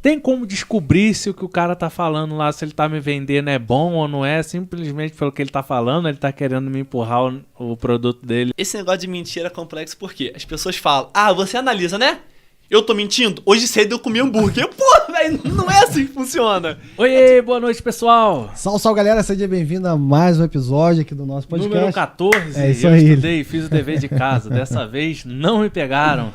Tem como descobrir se o que o cara tá falando lá, se ele tá me vendendo é bom ou não é, simplesmente pelo que ele tá falando, ele tá querendo me empurrar o produto dele. Esse negócio de mentira é complexo porque as pessoas falam, você analisa, né? Eu tô mentindo? Hoje cedo eu comi hambúrguer. Pô, velho, não é assim que funciona. Oi, boa noite, pessoal. Salve, galera, seja bem-vindo a mais um episódio aqui do nosso podcast. Número 14, é isso eu aí. Estudei, fiz o dever de casa. Dessa vez não me pegaram.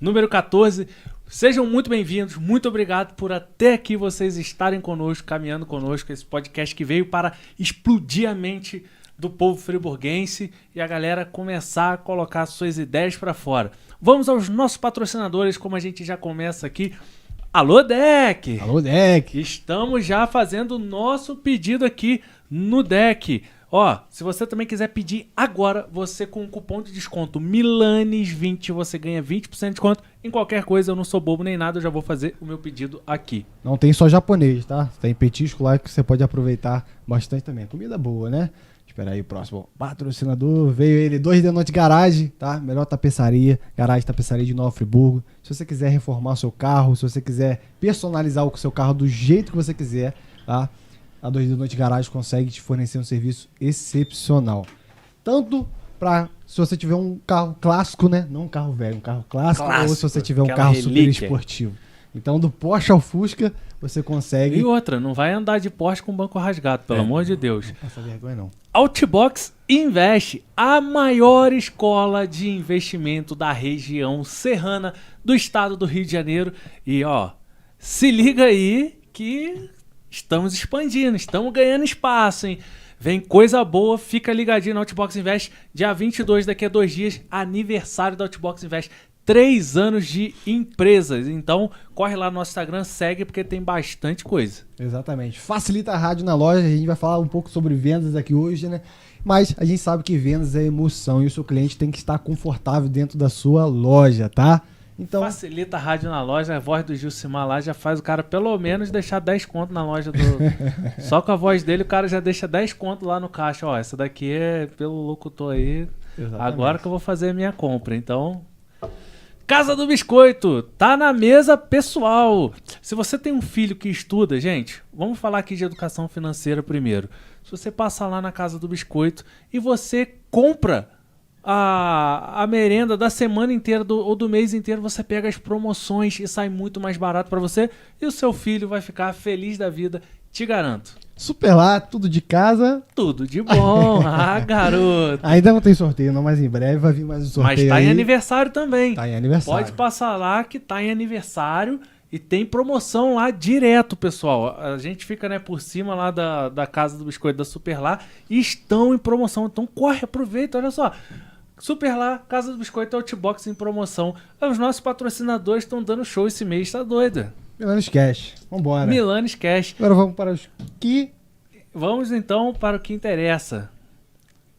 Número 14, sejam muito bem-vindos, muito obrigado por até aqui vocês estarem conosco, caminhando conosco, esse podcast que veio para explodir a mente do povo friburguense e a galera começar a colocar suas ideias para fora. Vamos aos nossos patrocinadores, como a gente já começa aqui. Alô, Deck! Alô, Deck! Estamos já fazendo o nosso pedido aqui no Deck. Ó, se você também quiser pedir agora, você com o cupom de desconto Milanes20, você ganha 20% de desconto em qualquer coisa. Eu não sou bobo nem nada, eu já vou fazer o meu pedido aqui. Não tem só japonês, tá? Tem petisco lá que você pode aproveitar bastante também. Comida boa, né? Espera aí, o próximo patrocinador. Veio ele, 2D Noite Garage, tá? Melhor tapeçaria, garagem tapeçaria de Nova Friburgo. Se você quiser reformar seu carro, se você quiser personalizar o seu carro do jeito que você quiser, tá? A 2D Noite Garage consegue te fornecer um serviço excepcional. Tanto para se você tiver um carro clássico, né? Não um carro velho, um carro clássico. Ou se você tiver um carro super esportivo. Então, do Porsche ao Fusca, você consegue... E outra, não vai andar de Porsche com banco rasgado, pelo amor de Deus. Não passa vergonha, não. Outbox Invest, a maior escola de investimento da região serrana do estado do Rio de Janeiro. E, ó, se liga aí que estamos expandindo, estamos ganhando espaço, hein? Vem coisa boa, fica ligadinho no Outbox Invest. Dia 22, daqui a 2 dias, aniversário do Outbox Invest. 3 anos de empresas. Então, corre lá no nosso Instagram, segue, porque tem bastante coisa. Exatamente. Facilita a rádio na loja. A gente vai falar um pouco sobre vendas aqui hoje, né? Mas a gente sabe que vendas é emoção e o seu cliente tem que estar confortável dentro da sua loja, tá? Então... Facilita a rádio na loja, a voz do Gilcimar lá já faz o cara pelo menos deixar 10 conto na loja do... Só com a voz dele o cara já deixa 10 conto lá no caixa. Ó, essa daqui é pelo locutor aí. Exatamente. Agora que eu vou fazer a minha compra, então... Casa do Biscoito, tá na mesa pessoal. Se você tem um filho que estuda, gente, vamos falar aqui de educação financeira primeiro. Se você passa lá na Casa do Biscoito e você compra a merenda da semana inteira ou do mês inteiro, você pega as promoções e sai muito mais barato para você e o seu filho vai ficar feliz da vida, te garanto. Super lá, tudo de casa. Tudo de bom. Garoto. Ainda não tem sorteio, não, mas em breve vai vir mais um sorteio. Mas tá aí. em aniversário também. Tá em aniversário. Pode passar lá que tá em aniversário e tem promoção lá direto, pessoal. A gente fica, né, por cima lá da Casa do Biscoito da Super lá e estão em promoção. Então corre, aproveita, olha só. Super lá, Casa do Biscoito Outbox em promoção. Os nossos patrocinadores estão dando show esse mês, tá doido? Milanes Cash, vambora. Milanes Cash. Agora vamos para os que... Vamos então para o que interessa,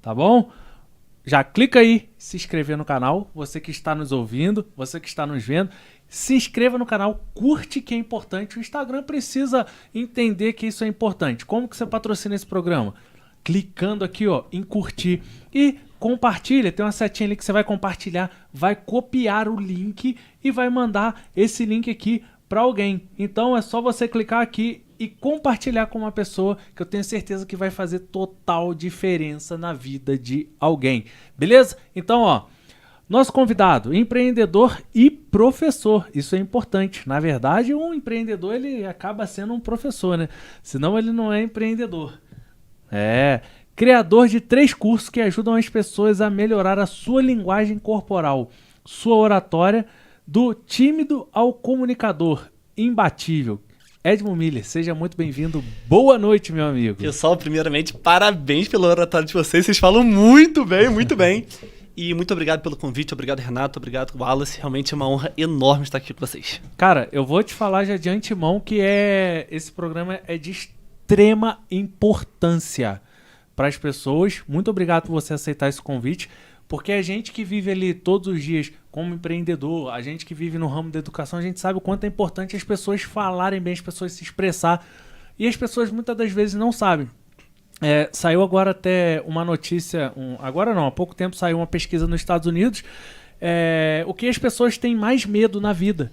tá bom? Já clica aí, se inscrever no canal, você que está nos ouvindo, você que está nos vendo, se inscreva no canal, curte que é importante, o Instagram precisa entender que isso é importante. Como que você patrocina esse programa? Clicando aqui, ó, em curtir e compartilha, tem uma setinha ali que você vai compartilhar, vai copiar o link e vai mandar esse link aqui para alguém. Então é só você clicar aqui e compartilhar com uma pessoa que eu tenho certeza que vai fazer total diferença na vida de alguém. Beleza? Então, ó, nosso convidado, empreendedor e professor. Isso é importante. Na verdade, um empreendedor, ele acaba sendo um professor, né? Senão ele não é empreendedor. Criador de 3 cursos que ajudam as pessoas a melhorar a sua linguagem corporal, sua oratória, do tímido ao comunicador, imbatível. Edmo Miller, seja muito bem-vindo. Boa noite, meu amigo. Pessoal, primeiramente, parabéns pelo oratório de vocês. Vocês falam muito bem, muito bem. E muito obrigado pelo convite. Obrigado, Renato. Obrigado, Wallace. Realmente é uma honra enorme estar aqui com vocês. Cara, eu vou te falar já de antemão que esse programa é de extrema importância para as pessoas. Muito obrigado por você aceitar esse convite. Porque a gente que vive ali todos os dias como empreendedor, a gente que vive no ramo da educação, a gente sabe o quanto é importante as pessoas falarem bem, as pessoas se expressar. E as pessoas muitas das vezes não sabem. Saiu agora até uma notícia, agora não, há pouco tempo saiu uma pesquisa nos Estados Unidos, o que as pessoas têm mais medo na vida.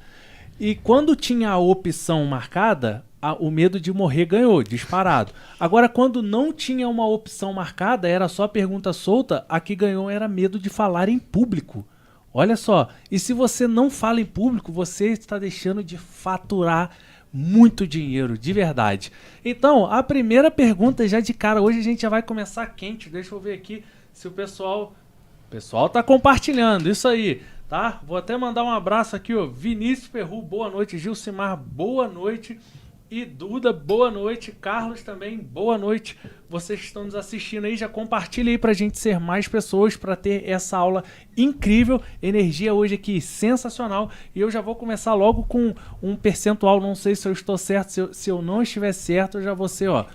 E quando tinha a opção marcada, o medo de morrer ganhou, disparado. Agora, quando não tinha uma opção marcada, era só pergunta solta, a que ganhou era medo de falar em público. Olha só, e se você não fala em público, você está deixando de faturar muito dinheiro, de verdade. Então, a primeira pergunta já de cara, hoje a gente já vai começar quente. Deixa eu ver aqui se o pessoal tá compartilhando, isso aí, tá? Vou até mandar um abraço aqui, ó. Vinícius Perru, boa noite. Gilcimar, boa noite. E Duda, boa noite. Carlos também, boa noite. Vocês que estão nos assistindo aí, já compartilha aí pra gente ser mais pessoas, pra ter essa aula incrível. Energia hoje aqui sensacional. E eu já vou começar logo com um percentual, não sei se eu estou certo, se eu não estiver certo, eu já vou ser, ó.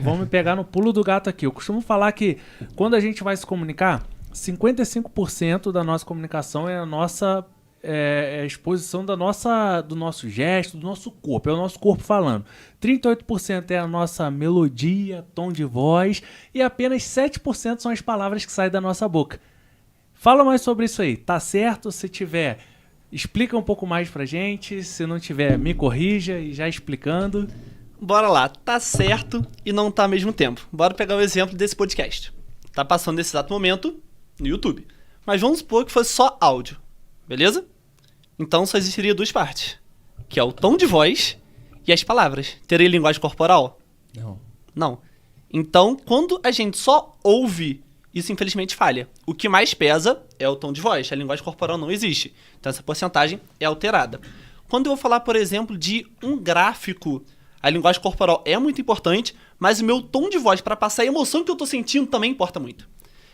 Vão me pegar no pulo do gato aqui. Eu costumo falar que quando a gente vai se comunicar, 55% da nossa comunicação é a nossa a exposição do nosso gesto, do nosso corpo, é o nosso corpo falando. 38% é a nossa melodia, tom de voz, e apenas 7% são as palavras que saem da nossa boca. Fala mais sobre isso aí, tá certo? Se tiver, explica um pouco mais pra gente, se não tiver, me corrija, e já explicando. Bora lá, tá certo e não tá ao mesmo tempo. Bora pegar o exemplo desse podcast. Tá passando nesse exato momento no YouTube, mas vamos supor que fosse só áudio. Beleza? Então só existiria duas partes, que é o tom de voz e as palavras. Terei linguagem corporal? Não. Então, quando a gente só ouve, isso infelizmente falha. O que mais pesa é o tom de voz, a linguagem corporal não existe. Então essa porcentagem é alterada. Quando eu vou falar, por exemplo, de um gráfico, a linguagem corporal é muito importante, mas o meu tom de voz para passar a emoção que eu estou sentindo também importa muito.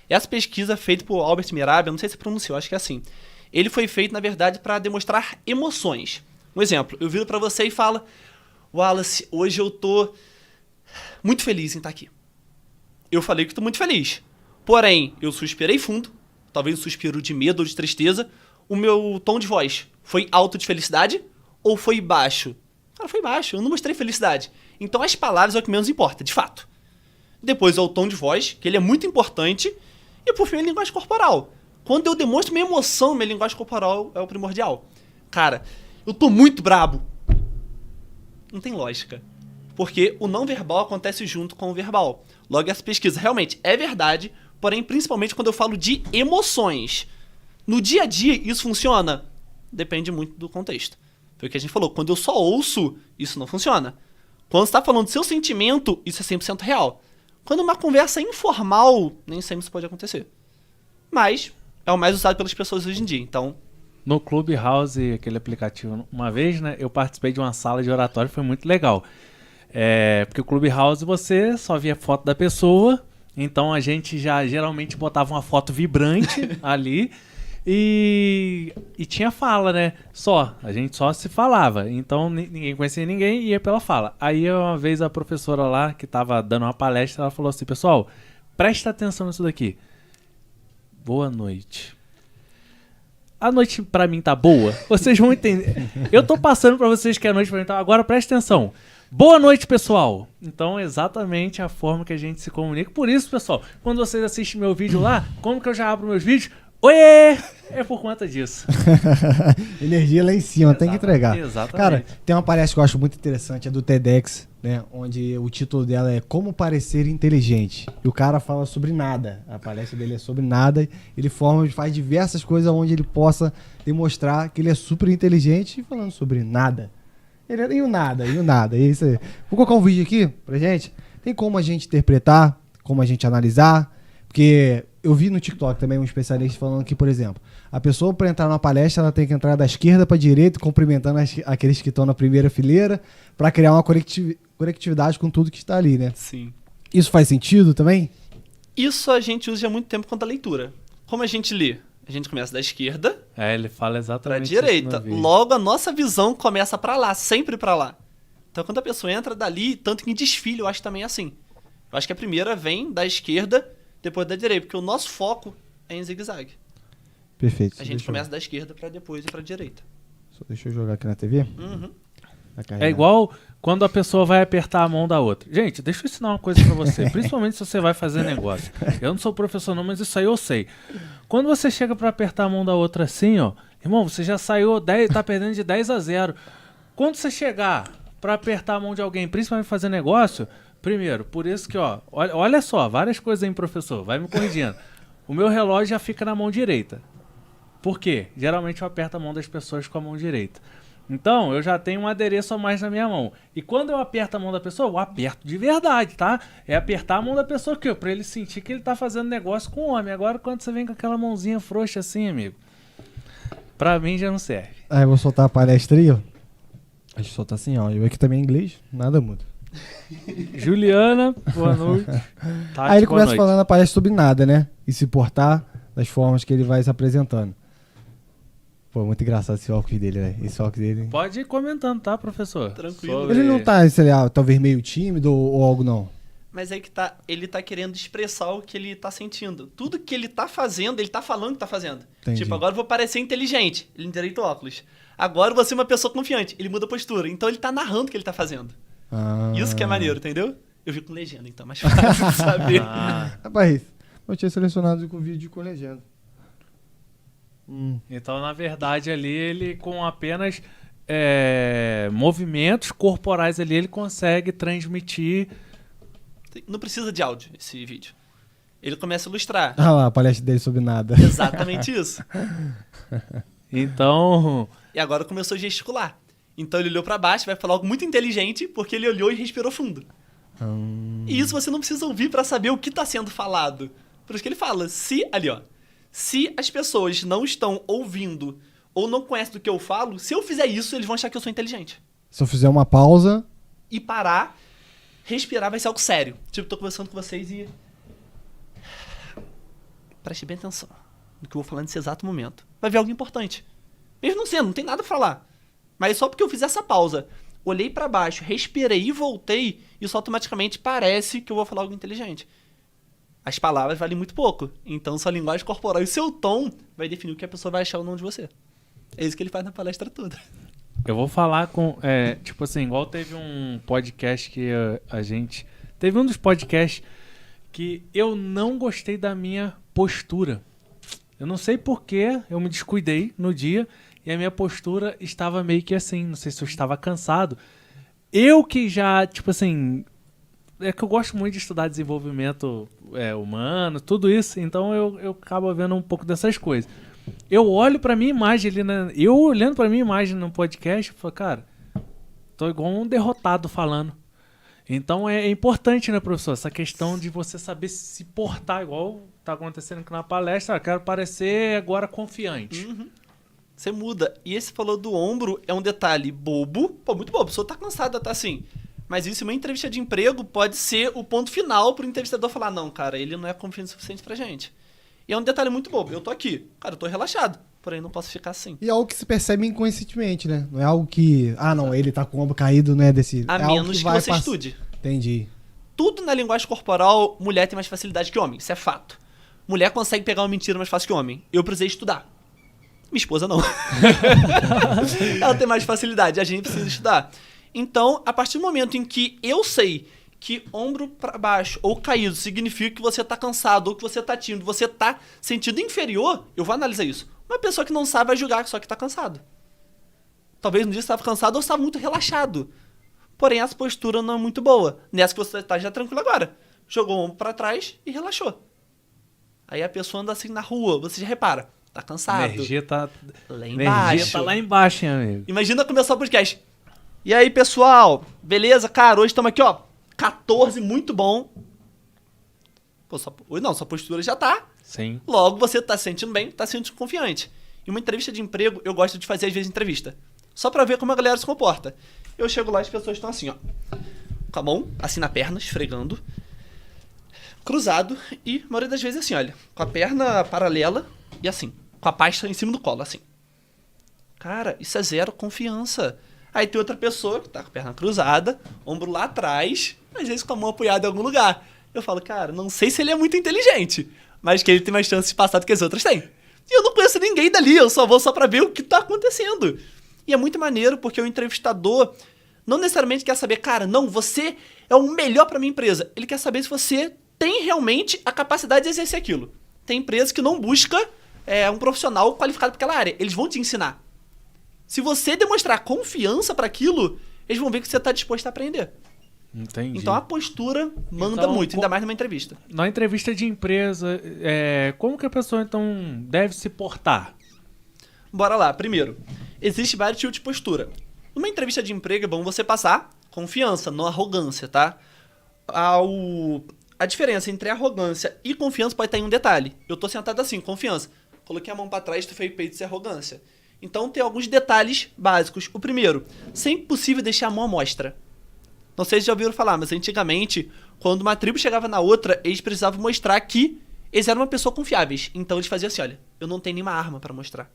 Essa pesquisa feita por Albert Mirabia, não sei se pronunciou, acho que é assim. Ele foi feito, na verdade, para demonstrar emoções. Um exemplo, eu viro para você e falo: Wallace, hoje eu tô muito feliz em estar aqui. Eu falei que estou muito feliz. Porém, eu suspirei fundo, talvez um suspiro de medo ou de tristeza. O meu tom de voz foi alto de felicidade ou foi baixo? Cara, foi baixo, eu não mostrei felicidade. Então as palavras é o que menos importa, de fato. Depois é o tom de voz, que ele é muito importante. E por fim, a linguagem corporal. Quando eu demonstro minha emoção, minha linguagem corporal é o primordial. Cara, eu tô muito brabo. Não tem lógica. Porque o não verbal acontece junto com o verbal. Logo, essa pesquisa realmente é verdade, porém, principalmente quando eu falo de emoções. No dia a dia, isso funciona? Depende muito do contexto. Foi o que a gente falou. Quando eu só ouço, isso não funciona. Quando você está falando do seu sentimento, isso é 100% real. Quando uma conversa informal, nem sempre isso pode acontecer. Mas é o mais usado pelas pessoas hoje em dia, então... No Clubhouse, aquele aplicativo, uma vez, né, eu participei de uma sala de oratório, foi muito legal. Porque o Clubhouse você só via foto da pessoa, então a gente já geralmente botava uma foto vibrante ali e tinha fala, né? A gente só se falava, então ninguém conhecia ninguém e ia pela fala. Aí uma vez a professora lá, que estava dando uma palestra, ela falou assim: pessoal, presta atenção nisso daqui. Boa noite. A noite pra mim tá boa? Vocês vão entender. Eu tô passando pra vocês que a noite pra mim tá... Agora presta atenção. Boa noite, pessoal. Então, exatamente a forma que a gente se comunica. Por isso, pessoal, quando vocês assistem meu vídeo lá, como que eu já abro meus vídeos? Oiê! É por conta disso. Energia lá em cima, tem que entregar. Exatamente. Cara, tem uma palestra que eu acho muito interessante, é do TEDx, né? Onde o título dela é Como Parecer Inteligente. E o cara fala sobre nada. A palestra dele é sobre nada. Ele faz diversas coisas onde ele possa demonstrar que ele é super inteligente falando sobre nada. E o nada. É isso aí. Vou colocar um vídeo aqui pra gente. Tem como a gente interpretar, como a gente analisar. Porque eu vi no TikTok também um especialista falando que, por exemplo, a pessoa para entrar numa palestra, ela tem que entrar da esquerda para a direita, cumprimentando aqueles que estão na primeira fileira, para criar uma conectividade com tudo que está ali, né? Sim. Isso faz sentido também? Isso a gente usa há muito tempo quanto a leitura. Como a gente lê? A gente começa da esquerda ele fala exatamente para a direita. Logo, a nossa visão começa para lá, sempre para lá. Então, quando a pessoa entra dali, tanto que em desfile, eu acho também assim. Eu acho que a primeira vem da esquerda, depois da direita, porque o nosso foco é em zigue-zague. Perfeito. A gente começa da esquerda para depois ir para a direita. Só deixa eu jogar aqui na TV. Uhum. É igual quando a pessoa vai apertar a mão da outra. Gente, deixa eu ensinar uma coisa pra você, principalmente se você vai fazer negócio. Eu não sou professor não, mas isso aí eu sei. Quando você chega pra apertar a mão da outra assim, ó, Irmão, você já saiu, tá perdendo de 10-0. Quando você chegar pra apertar a mão de alguém, principalmente fazer negócio, primeiro, por isso que, ó, olha só, várias coisas aí, professor, vai me corrigindo. O meu relógio já fica na mão direita. Por quê? Geralmente eu aperto a mão das pessoas com a mão direita. Então, eu já tenho um adereço a mais na minha mão. E quando eu aperto a mão da pessoa, eu aperto de verdade, tá? É apertar a mão da pessoa aqui, ó, pra ele sentir que ele tá fazendo negócio com o homem. Agora, quando você vem com aquela mãozinha frouxa assim, amigo, pra mim já não serve. Aí eu vou soltar a palestra aí, ó. A gente solta assim, ó. Eu aqui também em inglês, nada muda. Juliana, boa noite. Tati, Aí ele boa começa noite. falando a palestra sobre nada, né? E se portar das formas que ele vai se apresentando. Pô, muito engraçado esse óculos dele, velho. Esse óculos dele. Pode ir comentando, tá, professor? Tranquilo. Sobre- Ele não tá, sei lá, talvez meio tímido ou algo não. Mas aí que tá, ele tá querendo expressar o que ele tá sentindo. Tudo que ele tá fazendo, ele tá falando que tá fazendo. Entendi. Tipo, agora eu vou parecer inteligente. Ele endireita o óculos. Agora eu vou ser uma pessoa confiante. Ele muda a postura. Então ele tá narrando o que ele tá fazendo. Ah. Isso que é maneiro, entendeu? Eu vi com legenda, então é mais fácil de saber. Ah, Rapaz, eu tinha selecionado com vídeo com legenda. então, na verdade, ali, ele com apenas movimentos corporais ali, ele consegue transmitir. Não precisa de áudio esse vídeo. Ele começa a ilustrar. Ah lá, a palestra dele sobre nada. Exatamente isso. Então, E agora começou a gesticular. Então ele olhou pra baixo, vai falar algo muito inteligente, porque ele olhou e respirou fundo. E isso você não precisa ouvir pra saber o que tá sendo falado. Por isso que ele fala, se as pessoas não estão ouvindo ou não conhecem do que eu falo, se eu fizer isso, eles vão achar que eu sou inteligente. Se eu fizer uma pausa, E parar, respirar vai ser algo sério. Tipo, tô conversando com vocês e... Preste bem atenção no que eu vou falar nesse exato momento. Vai ver algo importante. Mesmo não sendo, não tem nada pra falar. Mas só porque eu fiz essa pausa, olhei pra baixo, respirei e voltei, isso automaticamente parece que eu vou falar algo inteligente. As palavras valem muito pouco. Então sua linguagem corporal e seu tom vai definir o que a pessoa vai achar ou não de você. É isso que ele faz na palestra toda. eu vou falar com. Tipo assim, igual teve um podcast que a gente. Teve um dos podcasts que eu não gostei da minha postura. Eu não sei porquê, eu me descuidei no dia e a minha postura estava meio que assim. Não sei se eu estava cansado. Eu que já, tipo assim. É que eu gosto muito de estudar desenvolvimento humano, tudo isso, então eu acabo vendo um pouco dessas coisas. Eu olho pra minha imagem ali, eu olhando pra minha imagem no podcast, eu falo, cara, tô igual um derrotado falando. Então é importante, né, professor, essa questão de você saber se portar, igual tá acontecendo aqui na palestra, quero parecer agora confiante. Você muda. E esse falou do ombro é um detalhe bobo. Pô, muito bobo. A pessoa tá cansada, tá assim. Mas isso, uma entrevista de emprego pode ser o ponto final pro entrevistador falar, não, cara, ele não é confiante o suficiente pra gente. E é um detalhe muito bobo. Eu tô aqui. Cara, eu tô relaxado. Porém, não posso ficar assim. e é algo que se percebe inconscientemente, né? Não é algo que... Ah, não, ele tá com o ombro caído, não é desse... A é algo menos que vai você estude. Entendi. Tudo na linguagem corporal, mulher tem mais facilidade que homem. Isso é fato. Mulher consegue pegar uma mentira mais fácil que homem. Eu precisei estudar. Minha esposa não. Ela tem mais facilidade. A gente precisa estudar. Então, a partir do momento em que eu sei que ombro pra baixo ou caído significa que você tá cansado ou que você tá tímido, você tá sentindo inferior, eu vou analisar isso. Uma pessoa que não sabe vai julgar só que tá cansado. Talvez no dia você estava cansado ou estava muito relaxado. Porém, essa postura não é muito boa. Nessa que você tá já tranquilo agora. Jogou o ombro pra trás e relaxou. Aí a pessoa anda assim na rua, você já repara. Tá A cansado. energia tá Lá energia embaixo. tá lá embaixo, hein, amigo. Imagina começar o podcast. E aí, pessoal? Beleza? Cara, hoje estamos aqui, ó. 14, muito bom. Pô, sua postura já tá. Sim. Logo, você tá se sentindo bem, tá se sentindo confiante. Em uma entrevista de emprego, eu gosto de fazer, às vezes, entrevista. Só pra ver como a galera se comporta. Eu chego lá e as pessoas estão assim, ó. Com a mão, assim na perna, esfregando. Cruzado. E, a maioria das vezes, assim, olha. Com a perna paralela e assim. Com a pasta em cima do colo, assim. Cara, isso é zero confiança. Aí tem outra pessoa que tá com a perna cruzada, ombro lá atrás, às vezes com a mão apoiada em algum lugar. Eu falo, cara, não sei se ele é muito inteligente, mas que ele tem mais chance de passar do que as outras têm. E eu não conheço ninguém dali, eu só vou só pra ver o que tá acontecendo. E é muito maneiro porque o entrevistador não necessariamente quer saber, cara, não, você é o melhor pra minha empresa. Ele quer saber se você tem realmente a capacidade de exercer aquilo. Tem empresa que não busca um profissional qualificado para aquela área. Eles vão te ensinar. Se você demonstrar confiança para aquilo, eles vão ver que você está disposto a aprender. Entendi. Então a postura manda Então, muito, ainda mais numa entrevista. Na entrevista de empresa, como que a pessoa então deve se portar? Bora lá. Primeiro, existe vários tipos de postura. Numa entrevista de emprego é bom você passar confiança, não arrogância, tá? A diferença entre arrogância e confiança pode estar em um detalhe. Eu tô sentado assim, confiança. Coloquei a mão pra trás, tu fez peito, isso é arrogância. Então tem alguns detalhes básicos. O primeiro, sempre possível deixar a mão à mostra. Não sei se já ouviram falar, mas antigamente, quando uma tribo chegava na outra, eles precisavam mostrar que eles eram uma pessoa confiáveis. Então eles faziam assim, olha, eu não tenho nenhuma arma pra mostrar.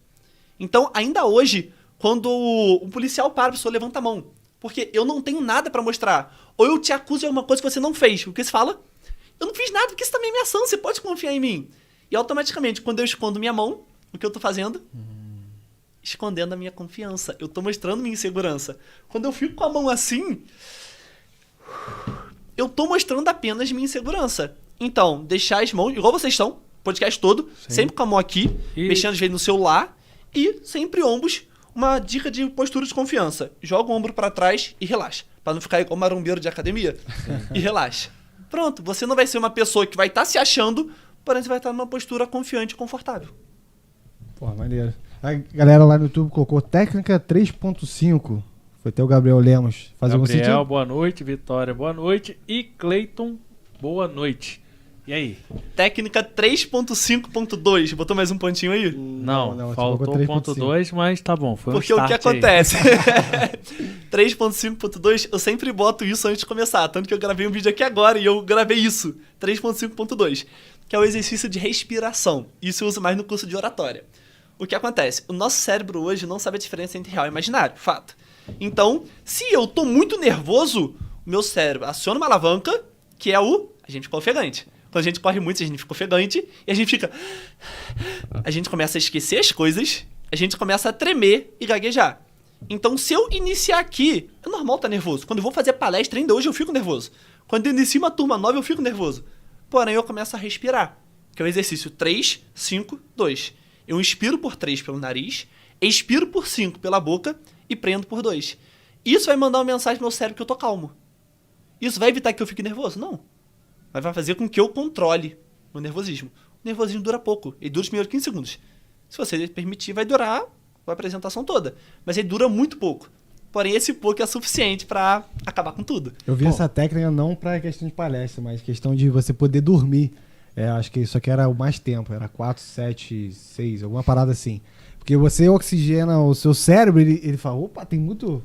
Então, ainda hoje, quando um policial para, a pessoa levanta a mão. Porque eu não tenho nada pra mostrar. Ou eu te acuso de alguma coisa que você não fez. O que você fala? Eu não fiz nada, porque isso também é minha ação, você pode confiar em mim. E automaticamente, quando eu escondo minha mão, o que eu tô fazendo? Escondendo a minha confiança. Eu tô mostrando minha insegurança. Quando eu fico com a mão assim, eu tô mostrando apenas minha insegurança. Então, deixar as mãos, igual vocês estão, podcast todo, sempre com a mão aqui, mexendo às vezes no celular, e sempre ombros. Uma dica de postura de confiança. Joga o ombro pra trás e relaxa. Pra não ficar igual marombeiro de academia. E relaxa. Pronto, você não vai ser uma pessoa que vai estar se achando, porém você vai estar numa postura confiante e confortável. Pô, maneiro. A galera lá no YouTube colocou técnica 3.5. Foi até o Gabriel Lemos. Faz algum Gabriel, sentido? boa noite. Vitória, boa noite. E Cleiton, boa noite. E aí? Técnica 3.5.2. Botou mais um pontinho aí? Não, você faltou colocou 3.2, mas tá bom. Foi Porque um o que start aí. acontece? 3.5.2, eu sempre boto isso antes de começar. Tanto que eu gravei um vídeo aqui agora e eu gravei isso. 3.5.2. Que é o exercício de respiração. Isso eu uso mais no curso de oratória. O que acontece? O nosso cérebro hoje não sabe a diferença entre real e imaginário. Fato. Então, se eu tô muito nervoso, o meu cérebro aciona uma alavanca, que é a gente fica ofegante. Quando a gente corre muito, a gente fica ofegante e a gente fica... A gente começa a esquecer as coisas, a gente começa a tremer e gaguejar. Então, se eu iniciar aqui, é normal estar nervoso. Quando eu vou fazer palestra ainda hoje, eu fico nervoso. Quando eu inicio uma turma nova, eu fico nervoso. Porém, eu começo a respirar, que é o exercício 3, 5, 2. Eu inspiro por 3 pelo nariz, expiro por 5 pela boca e prendo por 2. Isso vai mandar uma mensagem pro meu cérebro que eu tô calmo. Isso vai evitar que eu fique nervoso? Não. Mas vai fazer com que eu controle o nervosismo. O nervosismo dura pouco. Ele dura os primeiros 15 segundos. Se você permitir, vai durar a apresentação toda. Mas ele dura muito pouco. Porém, esse pouco é suficiente pra acabar com tudo. Eu vi essa técnica não pra questão de palestra, mas questão de você poder dormir. Acho que isso aqui era o mais tempo. Era 4, 7, 6, alguma parada assim. Porque você oxigena o seu cérebro, ele fala, opa, tem muito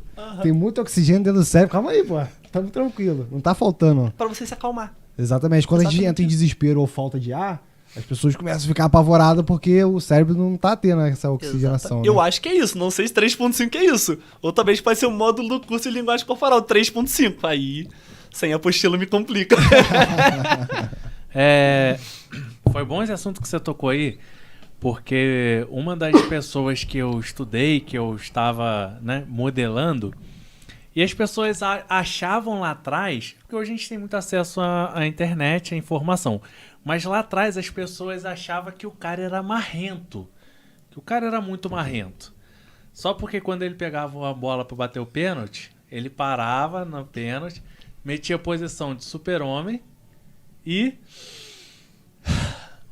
oxigênio dentro do cérebro. Calma aí, pô. Tamo tranquilo. Não tá faltando. Pra você se acalmar. Exatamente. Quando a gente entra em desespero ou falta de ar, as pessoas começam a ficar apavoradas porque o cérebro não tá tendo essa oxigenação. Eu acho que é isso. Não sei se 3.5 é isso. Ou talvez pode ser um módulo do curso de linguagem corporal 3.5. Aí, sem apostila, me complica. Foi bom esse assunto que você tocou aí, porque uma das pessoas que eu estudei, que eu estava, modelando, e as pessoas achavam lá atrás, porque hoje a gente tem muito acesso à internet, à informação, mas lá atrás as pessoas achavam que o cara era marrento, que o cara era muito marrento. Só porque quando ele pegava uma bola para bater o pênalti, ele parava no pênalti, metia a posição de super-homem e...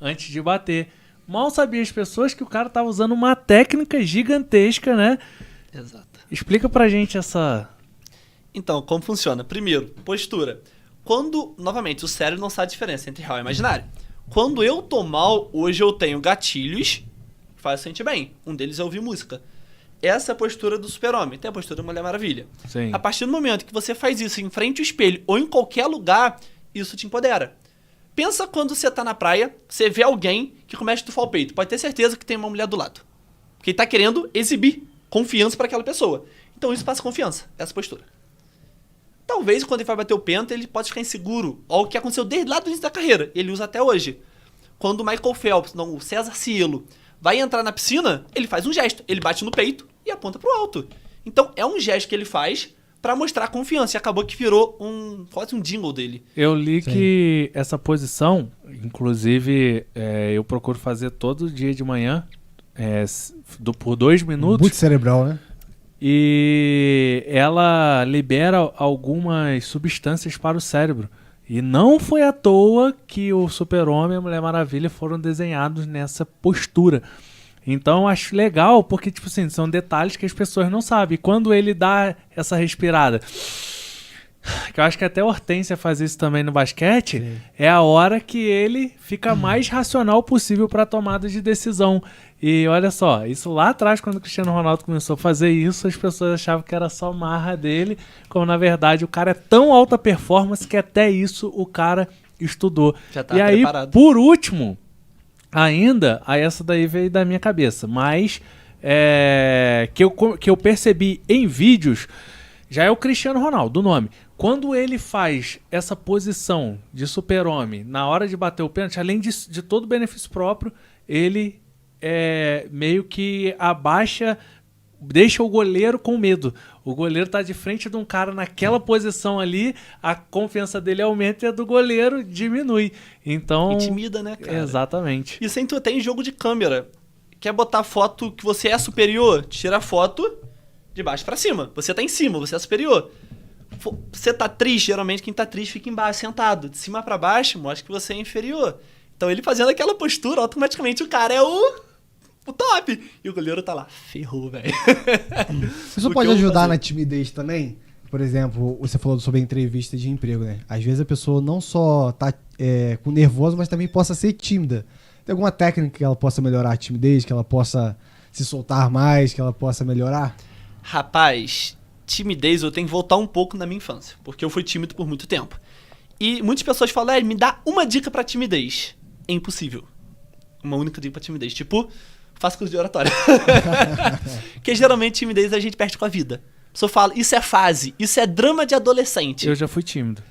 antes de bater. Mal sabia as pessoas que o cara tava usando uma técnica gigantesca, né? Exato. Explica pra gente essa... Então, como funciona? Primeiro, postura. Quando, novamente, o cérebro não sabe a diferença entre real e imaginário. Quando eu tô mal, hoje eu tenho gatilhos que fazem sentir bem. Um deles é ouvir música. Essa é a postura do super-homem. Tem a postura da Mulher Maravilha. Sim. A partir do momento que você faz isso em frente ao espelho ou em qualquer lugar, isso te empodera. Pensa quando você tá na praia, você vê alguém que começa a estufar o peito. Pode ter certeza que tem uma mulher do lado. Porque ele tá querendo exibir confiança para aquela pessoa. Então isso passa confiança, essa postura. Talvez quando ele vai bater o pênalti, ele pode ficar inseguro. Olha o que aconteceu desde lá do início da carreira. Ele usa até hoje. Quando o Michael Phelps, não, o César Cielo, vai entrar na piscina, ele faz um gesto. Ele bate no peito e aponta pro alto. Então é um gesto que ele faz pra mostrar confiança. E acabou que virou quase um jingle dele. Eu li Sim. que essa posição, inclusive, eu procuro fazer todo dia de manhã, por 2 minutos, Boot cerebral, né? e ela libera algumas substâncias para o cérebro. E não foi à toa que o Super-Homem e a Mulher Maravilha foram desenhados nessa postura. Então eu acho legal, porque tipo assim, são detalhes que as pessoas não sabem. E quando ele dá essa respirada, que eu acho que até a Hortência faz isso também no basquete, Sim. é a hora que ele fica mais racional possível para a tomada de decisão. E olha só, isso lá atrás, quando o Cristiano Ronaldo começou a fazer isso, as pessoas achavam que era só marra dele, como na verdade o cara é tão alta performance que até isso o cara estudou. Já tá E aí, preparado. por último, ainda, aí essa daí veio da minha cabeça, mas que eu percebi em vídeos, já é o Cristiano Ronaldo, o nome. Quando ele faz essa posição de super-homem na hora de bater o pênalti, além de todo o benefício próprio, ele meio que abaixa, deixa o goleiro com medo. O goleiro tá de frente de um cara naquela posição ali, a confiança dele aumenta e a do goleiro diminui. Então, Intimida, né, cara? exatamente. Isso aí tu tem jogo de câmera. Quer botar foto que você é superior? Tira a foto de baixo pra cima. Você tá em cima, você é superior. Você tá triste, geralmente quem tá triste fica embaixo, sentado. De cima pra baixo, mostra que você é inferior. Então ele fazendo aquela postura, automaticamente o cara é o top. E o goleiro tá lá, ferrou, velho. Isso O que pode eu vou ajudar fazer? na timidez também? Por exemplo, você falou sobre a entrevista de emprego, né? Às vezes a pessoa não só tá com nervoso, mas também possa ser tímida. Tem alguma técnica que ela possa melhorar a timidez, que ela possa se soltar mais, que ela possa melhorar? Rapaz, timidez eu tenho que voltar um pouco na minha infância, porque eu fui tímido por muito tempo. E muitas pessoas falam, me dá uma dica pra timidez. É impossível. Uma única dica pra timidez. Tipo, faça curso de oratória. Porque geralmente timidez a gente perde com a vida. A pessoa fala, isso é fase, isso é drama de adolescente. Eu já fui tímido.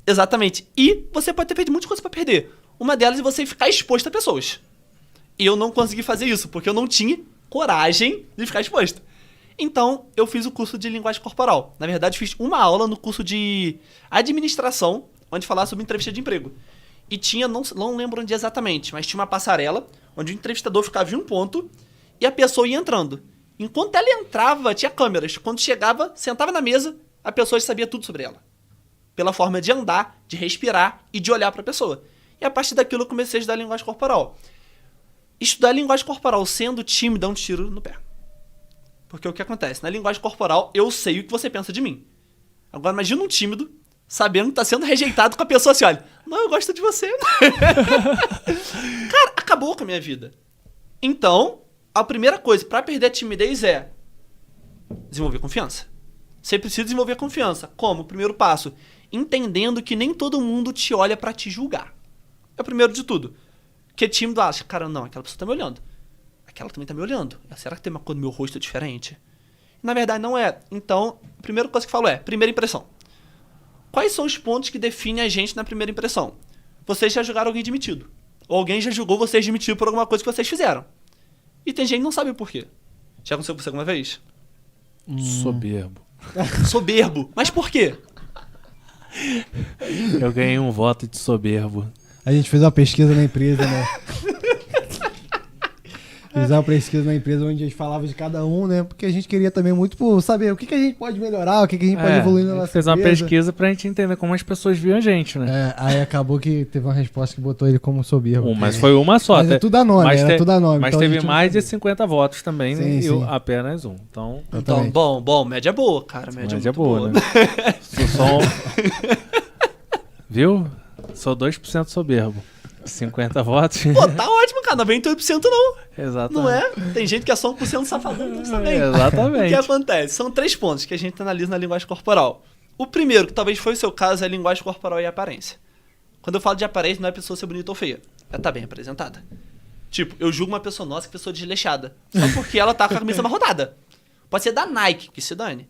Exatamente. E você pode ter feito muitas coisas pra perder. Uma delas é você ficar exposto a pessoas. E eu não consegui fazer isso, porque eu não tinha coragem de ficar exposto. Então, eu fiz o curso de linguagem corporal. Na verdade, fiz uma aula no curso de administração, onde falava sobre entrevista de emprego. E tinha, não lembro onde exatamente, mas tinha uma passarela, onde o entrevistador ficava em um ponto e a pessoa ia entrando. Enquanto ela entrava, tinha câmeras. Quando chegava, sentava na mesa, a pessoa já sabia tudo sobre ela. Pela forma de andar, de respirar e de olhar para a pessoa. E a partir daquilo eu comecei a estudar linguagem corporal. Estudar linguagem corporal sendo tímido é um tiro no pé. Porque o que acontece? Na linguagem corporal, eu sei o que você pensa de mim. Agora, imagina um tímido sabendo que tá sendo rejeitado com a pessoa assim, olha, não, eu gosto de você. Cara, acabou com a minha vida. Então, a primeira coisa pra perder a timidez é desenvolver confiança. Você precisa desenvolver confiança. Como? O primeiro passo, entendendo que nem todo mundo te olha pra te julgar. É o primeiro de tudo. Porque tímido acha, cara, não, aquela pessoa tá me olhando. Aquela também tá me olhando. Será que tem uma cor do meu rosto diferente? Na verdade, não é. Então, a primeira coisa que eu falo é, primeira impressão. Quais são os pontos que definem a gente na primeira impressão? Vocês já julgaram alguém demitido. Ou alguém já julgou vocês demitido por alguma coisa que vocês fizeram. E tem gente que não sabe o porquê. Já aconteceu com você alguma vez? Soberbo. Soberbo. Mas por quê? Eu ganhei um voto de soberbo. A gente fez uma pesquisa na empresa, né? Fiz uma pesquisa na empresa onde a gente falava de cada um, né? Porque a gente queria também muito saber o que a gente pode melhorar, o que a gente pode evoluir na a gente nossa fez uma empresa. pesquisa pra gente entender como as pessoas viam a gente, né? Aí acabou que teve uma resposta que botou ele como soberbo. Mas foi uma só. Mas é tudo anônimo, era tudo anônimo. Mas então a teve gente não mais de sabia. 50 votos também, Sim, e sim. apenas um. Então, Então, bom, média boa, cara. Média média muito boa, né? Sou só Viu? Sou 2% soberbo. 50 votos. Pô, tá ótimo, cara. 98% não. Exatamente. Não é? Tem gente que é só 1% safadão também. Exatamente. O que acontece? São 3 pontos que a gente analisa na linguagem corporal. O primeiro, que talvez foi o seu caso, é a linguagem corporal e a aparência. Quando eu falo de aparência, não é a pessoa ser bonita ou feia. Ela tá bem apresentada. Tipo, eu julgo uma pessoa, nossa, que pessoa desleixada. Só porque ela tá com a camisa amarrotada. Pode ser da Nike, que se dane.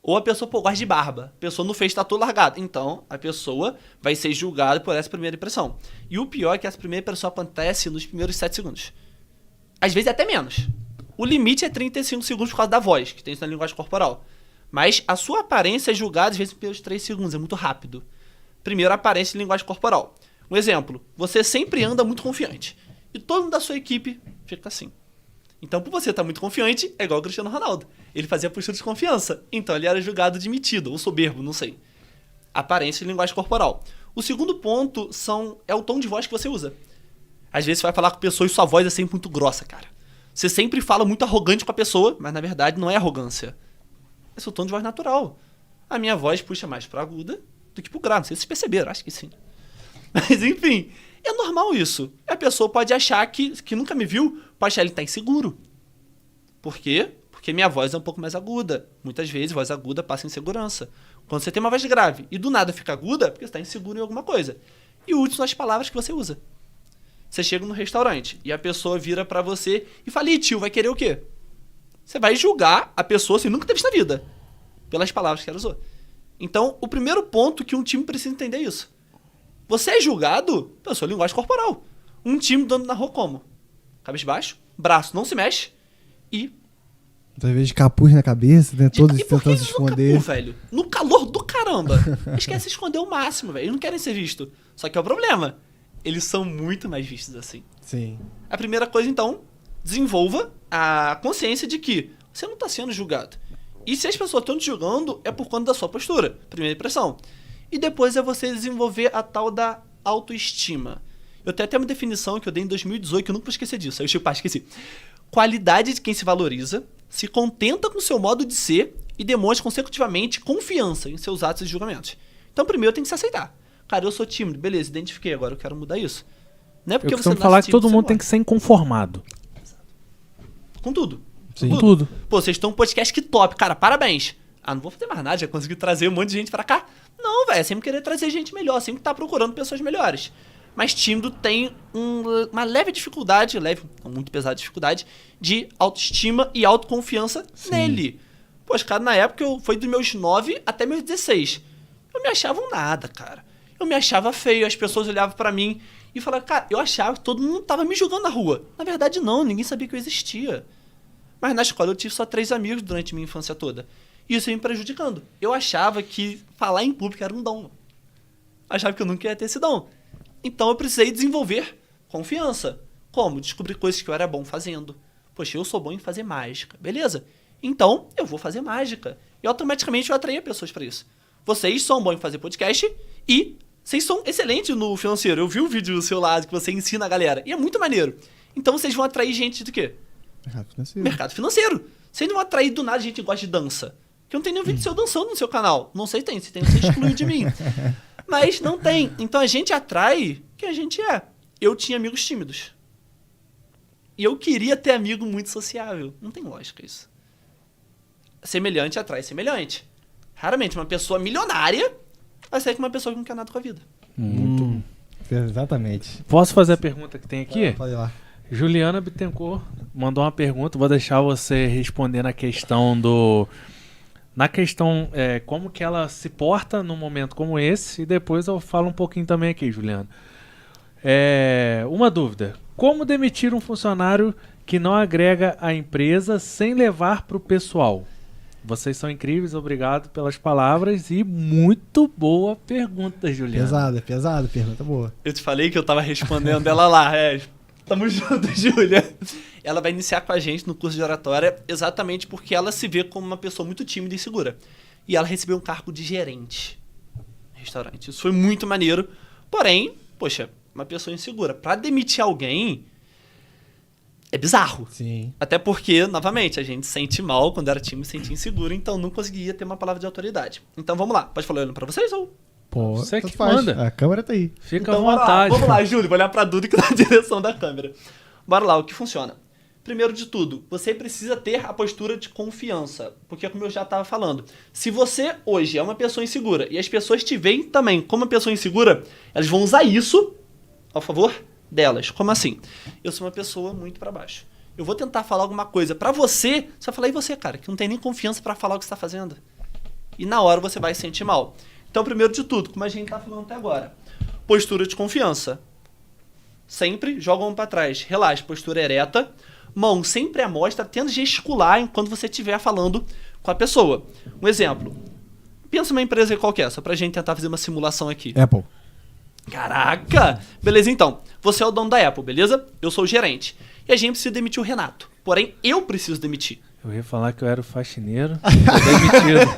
Ou a pessoa, pô, gosta de barba. A pessoa não fez tatu largado. Então, a pessoa vai ser julgada por essa primeira impressão. E o pior é que essa primeira impressão acontece nos primeiros 7 segundos. Às vezes é até menos. O limite é 35 segundos por causa da voz, que tem isso na linguagem corporal. Mas a sua aparência é julgada, às vezes, pelos 3 segundos. É muito rápido. Primeiro, a aparência e linguagem corporal. Um exemplo. Você sempre anda muito confiante. E todo mundo da sua equipe fica assim. Então, por você estar muito confiante, é igual o Cristiano Ronaldo. Ele fazia postura de confiança. Então, ele era julgado de metido ou soberbo, não sei. Aparência e linguagem corporal. O segundo ponto é o tom de voz que você usa. Às vezes você vai falar com a pessoa e sua voz é sempre muito grossa, cara. Você sempre fala muito arrogante com a pessoa, mas na verdade não é arrogância. É seu tom de voz natural. A minha voz puxa mais pra aguda do que pro grave. Não sei se vocês perceberam, acho que sim. Mas enfim, é normal isso. A pessoa pode achar que nunca me viu, pode achar que ele tá inseguro. Por quê? Porque minha voz é um pouco mais aguda. Muitas vezes, voz aguda passa insegurança. Quando você tem uma voz grave e do nada fica aguda, é porque você está inseguro em alguma coisa. E o último são as palavras que você usa. Você chega no restaurante e a pessoa vira pra você e fala: "Ih, tio, vai querer o quê?" Você vai julgar a pessoa sem nunca ter visto na vida, pelas palavras que ela usou. Então, o primeiro ponto que um time precisa entender é isso. Você é julgado pela sua linguagem corporal. Um time andando na rua como? Cabeça baixo, braço não se mexe e... Às vezes capuz na cabeça, né? Todos E por que tentando se eles no esconder. capu, velho? No calor do caramba. Eles querem se esconder o máximo, velho. Eles não querem ser vistos. Só que é o problema. Eles são muito mais vistos assim. Sim. A primeira coisa, então, desenvolva a consciência de que você não está sendo julgado. E se as pessoas estão te julgando, é por conta da sua postura. Primeira impressão. E depois é você desenvolver a tal da autoestima. Eu tenho até uma definição que eu dei em 2018, que eu nunca vou esquecer disso. Aí eu chego, esqueci. Qualidade de quem se valoriza, se contenta com o seu modo de ser e demonstra consecutivamente confiança em seus atos e julgamentos. Então, primeiro tem que se aceitar. Cara, eu sou tímido, beleza, identifiquei, agora eu quero mudar isso. Não é porque Eu você costumo falar que todo mundo tem que ser inconformado. Com tudo. Sim. Com tudo. Pô, vocês estão um podcast que top, cara, parabéns. Ah, não vou fazer mais nada, já consegui trazer um monte de gente pra cá. Não, velho, é sempre querer trazer gente melhor, sempre tá procurando pessoas melhores. Mas tímido tem uma leve dificuldade, não muito pesada dificuldade, de autoestima e autoconfiança nele. Poxa, cara, na época foi dos meus 9 até meus 16. Eu me achava um nada, cara. Eu me achava feio, as pessoas olhavam pra mim e falavam, cara, eu achava que todo mundo tava me julgando na rua. Na verdade, não, ninguém sabia que eu existia. Mas na escola eu tive só 3 amigos durante minha infância toda. E isso ia me prejudicando. Eu achava que falar em público era um dom. Achava que eu nunca ia ter esse dom. Então eu precisei desenvolver confiança. Como? Descobrir coisas que eu era bom fazendo. Poxa, eu sou bom em fazer mágica. Beleza. Então, eu vou fazer mágica. E automaticamente eu atraía pessoas para isso. Vocês são bons em fazer podcast e vocês são excelentes no financeiro. Eu vi o vídeo do seu lado que você ensina a galera. E é muito maneiro. Então vocês vão atrair gente do quê? Mercado financeiro. Mercado financeiro. Vocês não vão atrair do nada gente que gosta de dança. Que eu não tenho nenhum vídeo seu dançando no seu canal. Não sei se tem. Se tem, você exclui de mim. Mas não tem. Então a gente atrai quem a gente é. Eu tinha amigos tímidos. E eu queria ter amigo muito sociável. Não tem lógica isso. Semelhante atrai semelhante. Raramente uma pessoa milionária vai sair com uma pessoa que não quer nada com a vida. Exatamente. Posso fazer a pergunta que tem aqui? Pode ir lá. Juliana Bittencourt mandou uma pergunta. Vou deixar você responder na questão do... Na questão, como que ela se porta num momento como esse. E depois eu falo um pouquinho também aqui, Juliana. Uma dúvida. Como demitir um funcionário que não agrega à empresa sem levar para o pessoal? Vocês são incríveis, obrigado pelas palavras e muito boa pergunta, Juliana. Pesado, pergunta boa. Eu te falei que eu tava respondendo ela lá. Tamo junto, Júlia. Ela vai iniciar com a gente no curso de oratória exatamente porque ela se vê como uma pessoa muito tímida e insegura. E ela recebeu um cargo de gerente no restaurante. Isso foi muito maneiro. Porém, poxa, uma pessoa insegura. Pra demitir alguém, é bizarro. Sim. Até porque, novamente, a gente sente mal quando era tímido e sentia inseguro, então não conseguia ter uma palavra de autoridade. Então vamos lá. Pode falar olhando pra vocês ou... Pô, Você tanto que faz. manda. A câmera tá aí. Fica Então, à vontade. Vamos lá, Júlio. Vou olhar pra Duda que tá na direção da câmera. Bora lá, o que funciona? Primeiro de tudo, você precisa ter a postura de confiança. Porque, como eu já estava falando, se você hoje é uma pessoa insegura e as pessoas te veem também como uma pessoa insegura, elas vão usar isso ao favor delas. Como assim? Eu sou uma pessoa muito pra baixo. Eu vou tentar falar alguma coisa pra você, você vai falar, e você, cara, que não tem nem confiança pra falar o que você tá fazendo. E na hora você vai se sentir mal. Então, primeiro de tudo, como a gente tá falando até agora, postura de confiança. Sempre joga a mão pra trás, relaxa, postura ereta, mão sempre à mostra, tenta gesticular enquanto você estiver falando com a pessoa. Um exemplo. Pensa numa empresa aí qualquer, só pra gente tentar fazer uma simulação aqui. Apple. Caraca! Beleza, então. Você é o dono da Apple, beleza? Eu sou o gerente. E a gente precisa demitir o Renato. Porém, eu preciso demitir. Eu ia falar que eu era o faxineiro. Tô demitido.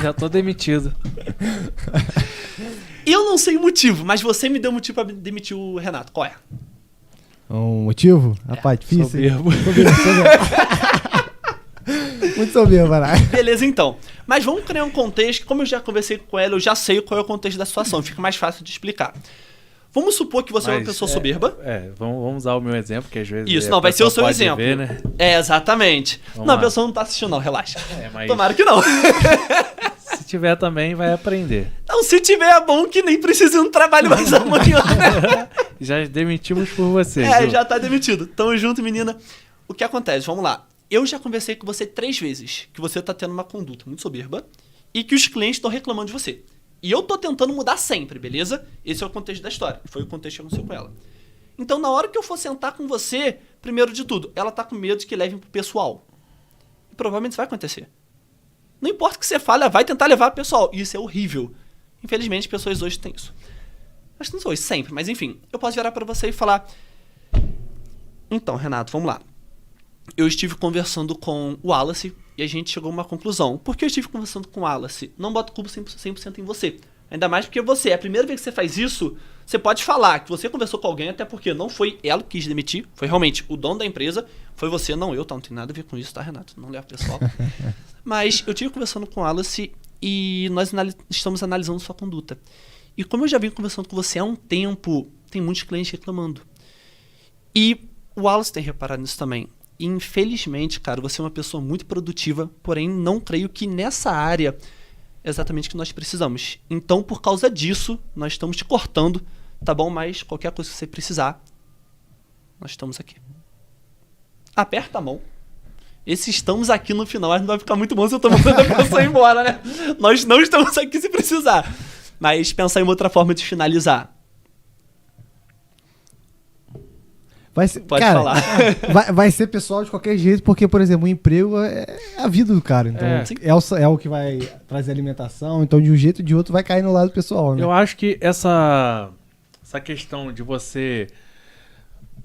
Já tô demitido. Eu não sei o motivo, mas você me deu motivo pra demitir o Renato. Qual é? Um motivo? Rapaz, difícil. Hein? Soberbo. Muito soberbo, vai. Beleza, então. Mas vamos criar um contexto, que como eu já conversei com ela, eu já sei qual é o contexto da situação. Fica mais fácil de explicar. Vamos supor que você é uma pessoa soberba. Vamos usar o meu exemplo, que às vezes... Isso, não, vai ser o seu exemplo. Ver, né? Exatamente. Vamos não, lá. a pessoa não tá assistindo não, relaxa. Mas Tomara que não. se tiver também, vai aprender. Não, se tiver é bom que nem precisa ir no trabalho mais amanhã, né? Já demitimos por você. Ju. Já tá demitido. Tamo junto, menina. O que acontece? Vamos lá. Eu já conversei com você 3 vezes que você tá tendo uma conduta muito soberba e que os clientes estão reclamando de você. E eu tô tentando mudar sempre, beleza? Esse é o contexto da história. Foi o contexto que aconteceu com ela. Então, na hora que eu for sentar com você, primeiro de tudo, ela tá com medo de que levem pro pessoal. E provavelmente isso vai acontecer. Não importa o que você fale, ela vai tentar levar pro pessoal. E isso é horrível. Infelizmente, as pessoas hoje têm isso. Acho que não sou hoje, sempre. Mas enfim, eu posso virar pra você e falar... Então, Renato, vamos lá. Eu estive conversando com o Wallace e a gente chegou a uma conclusão. Por que eu estive conversando com o Wallace? Não bota culpa 100% em você. Ainda mais porque você, a primeira vez que você faz isso, você pode falar que você conversou com alguém, até porque não foi ela que quis demitir, foi realmente o dono da empresa, foi você, não eu, tá? Não tem nada a ver com isso, tá, Renato? Não leva pessoal. Mas eu estive conversando com o Wallace e nós estamos analisando sua conduta. E como eu já vim conversando com você há um tempo, tem muitos clientes reclamando. E o Wallace tem reparado nisso também. E, infelizmente, cara, você é uma pessoa muito produtiva, porém não creio que nessa área é exatamente o que nós precisamos. Então, por causa disso, nós estamos te cortando, tá bom? Mas qualquer coisa que você precisar, nós estamos aqui. Aperta a mão. Esse estamos aqui no final, mas não vai ficar muito bom se eu tô mandando a pessoa embora, né? Nós não estamos aqui se precisar. Mas pensar em uma outra forma de finalizar. Vai ser, Pode cara, falar. Vai ser pessoal de qualquer jeito, porque, por exemplo, o emprego é a vida do cara. Então, é o que vai trazer alimentação. Então, de um jeito ou de outro, vai cair no lado pessoal, né? Eu acho que essa questão de você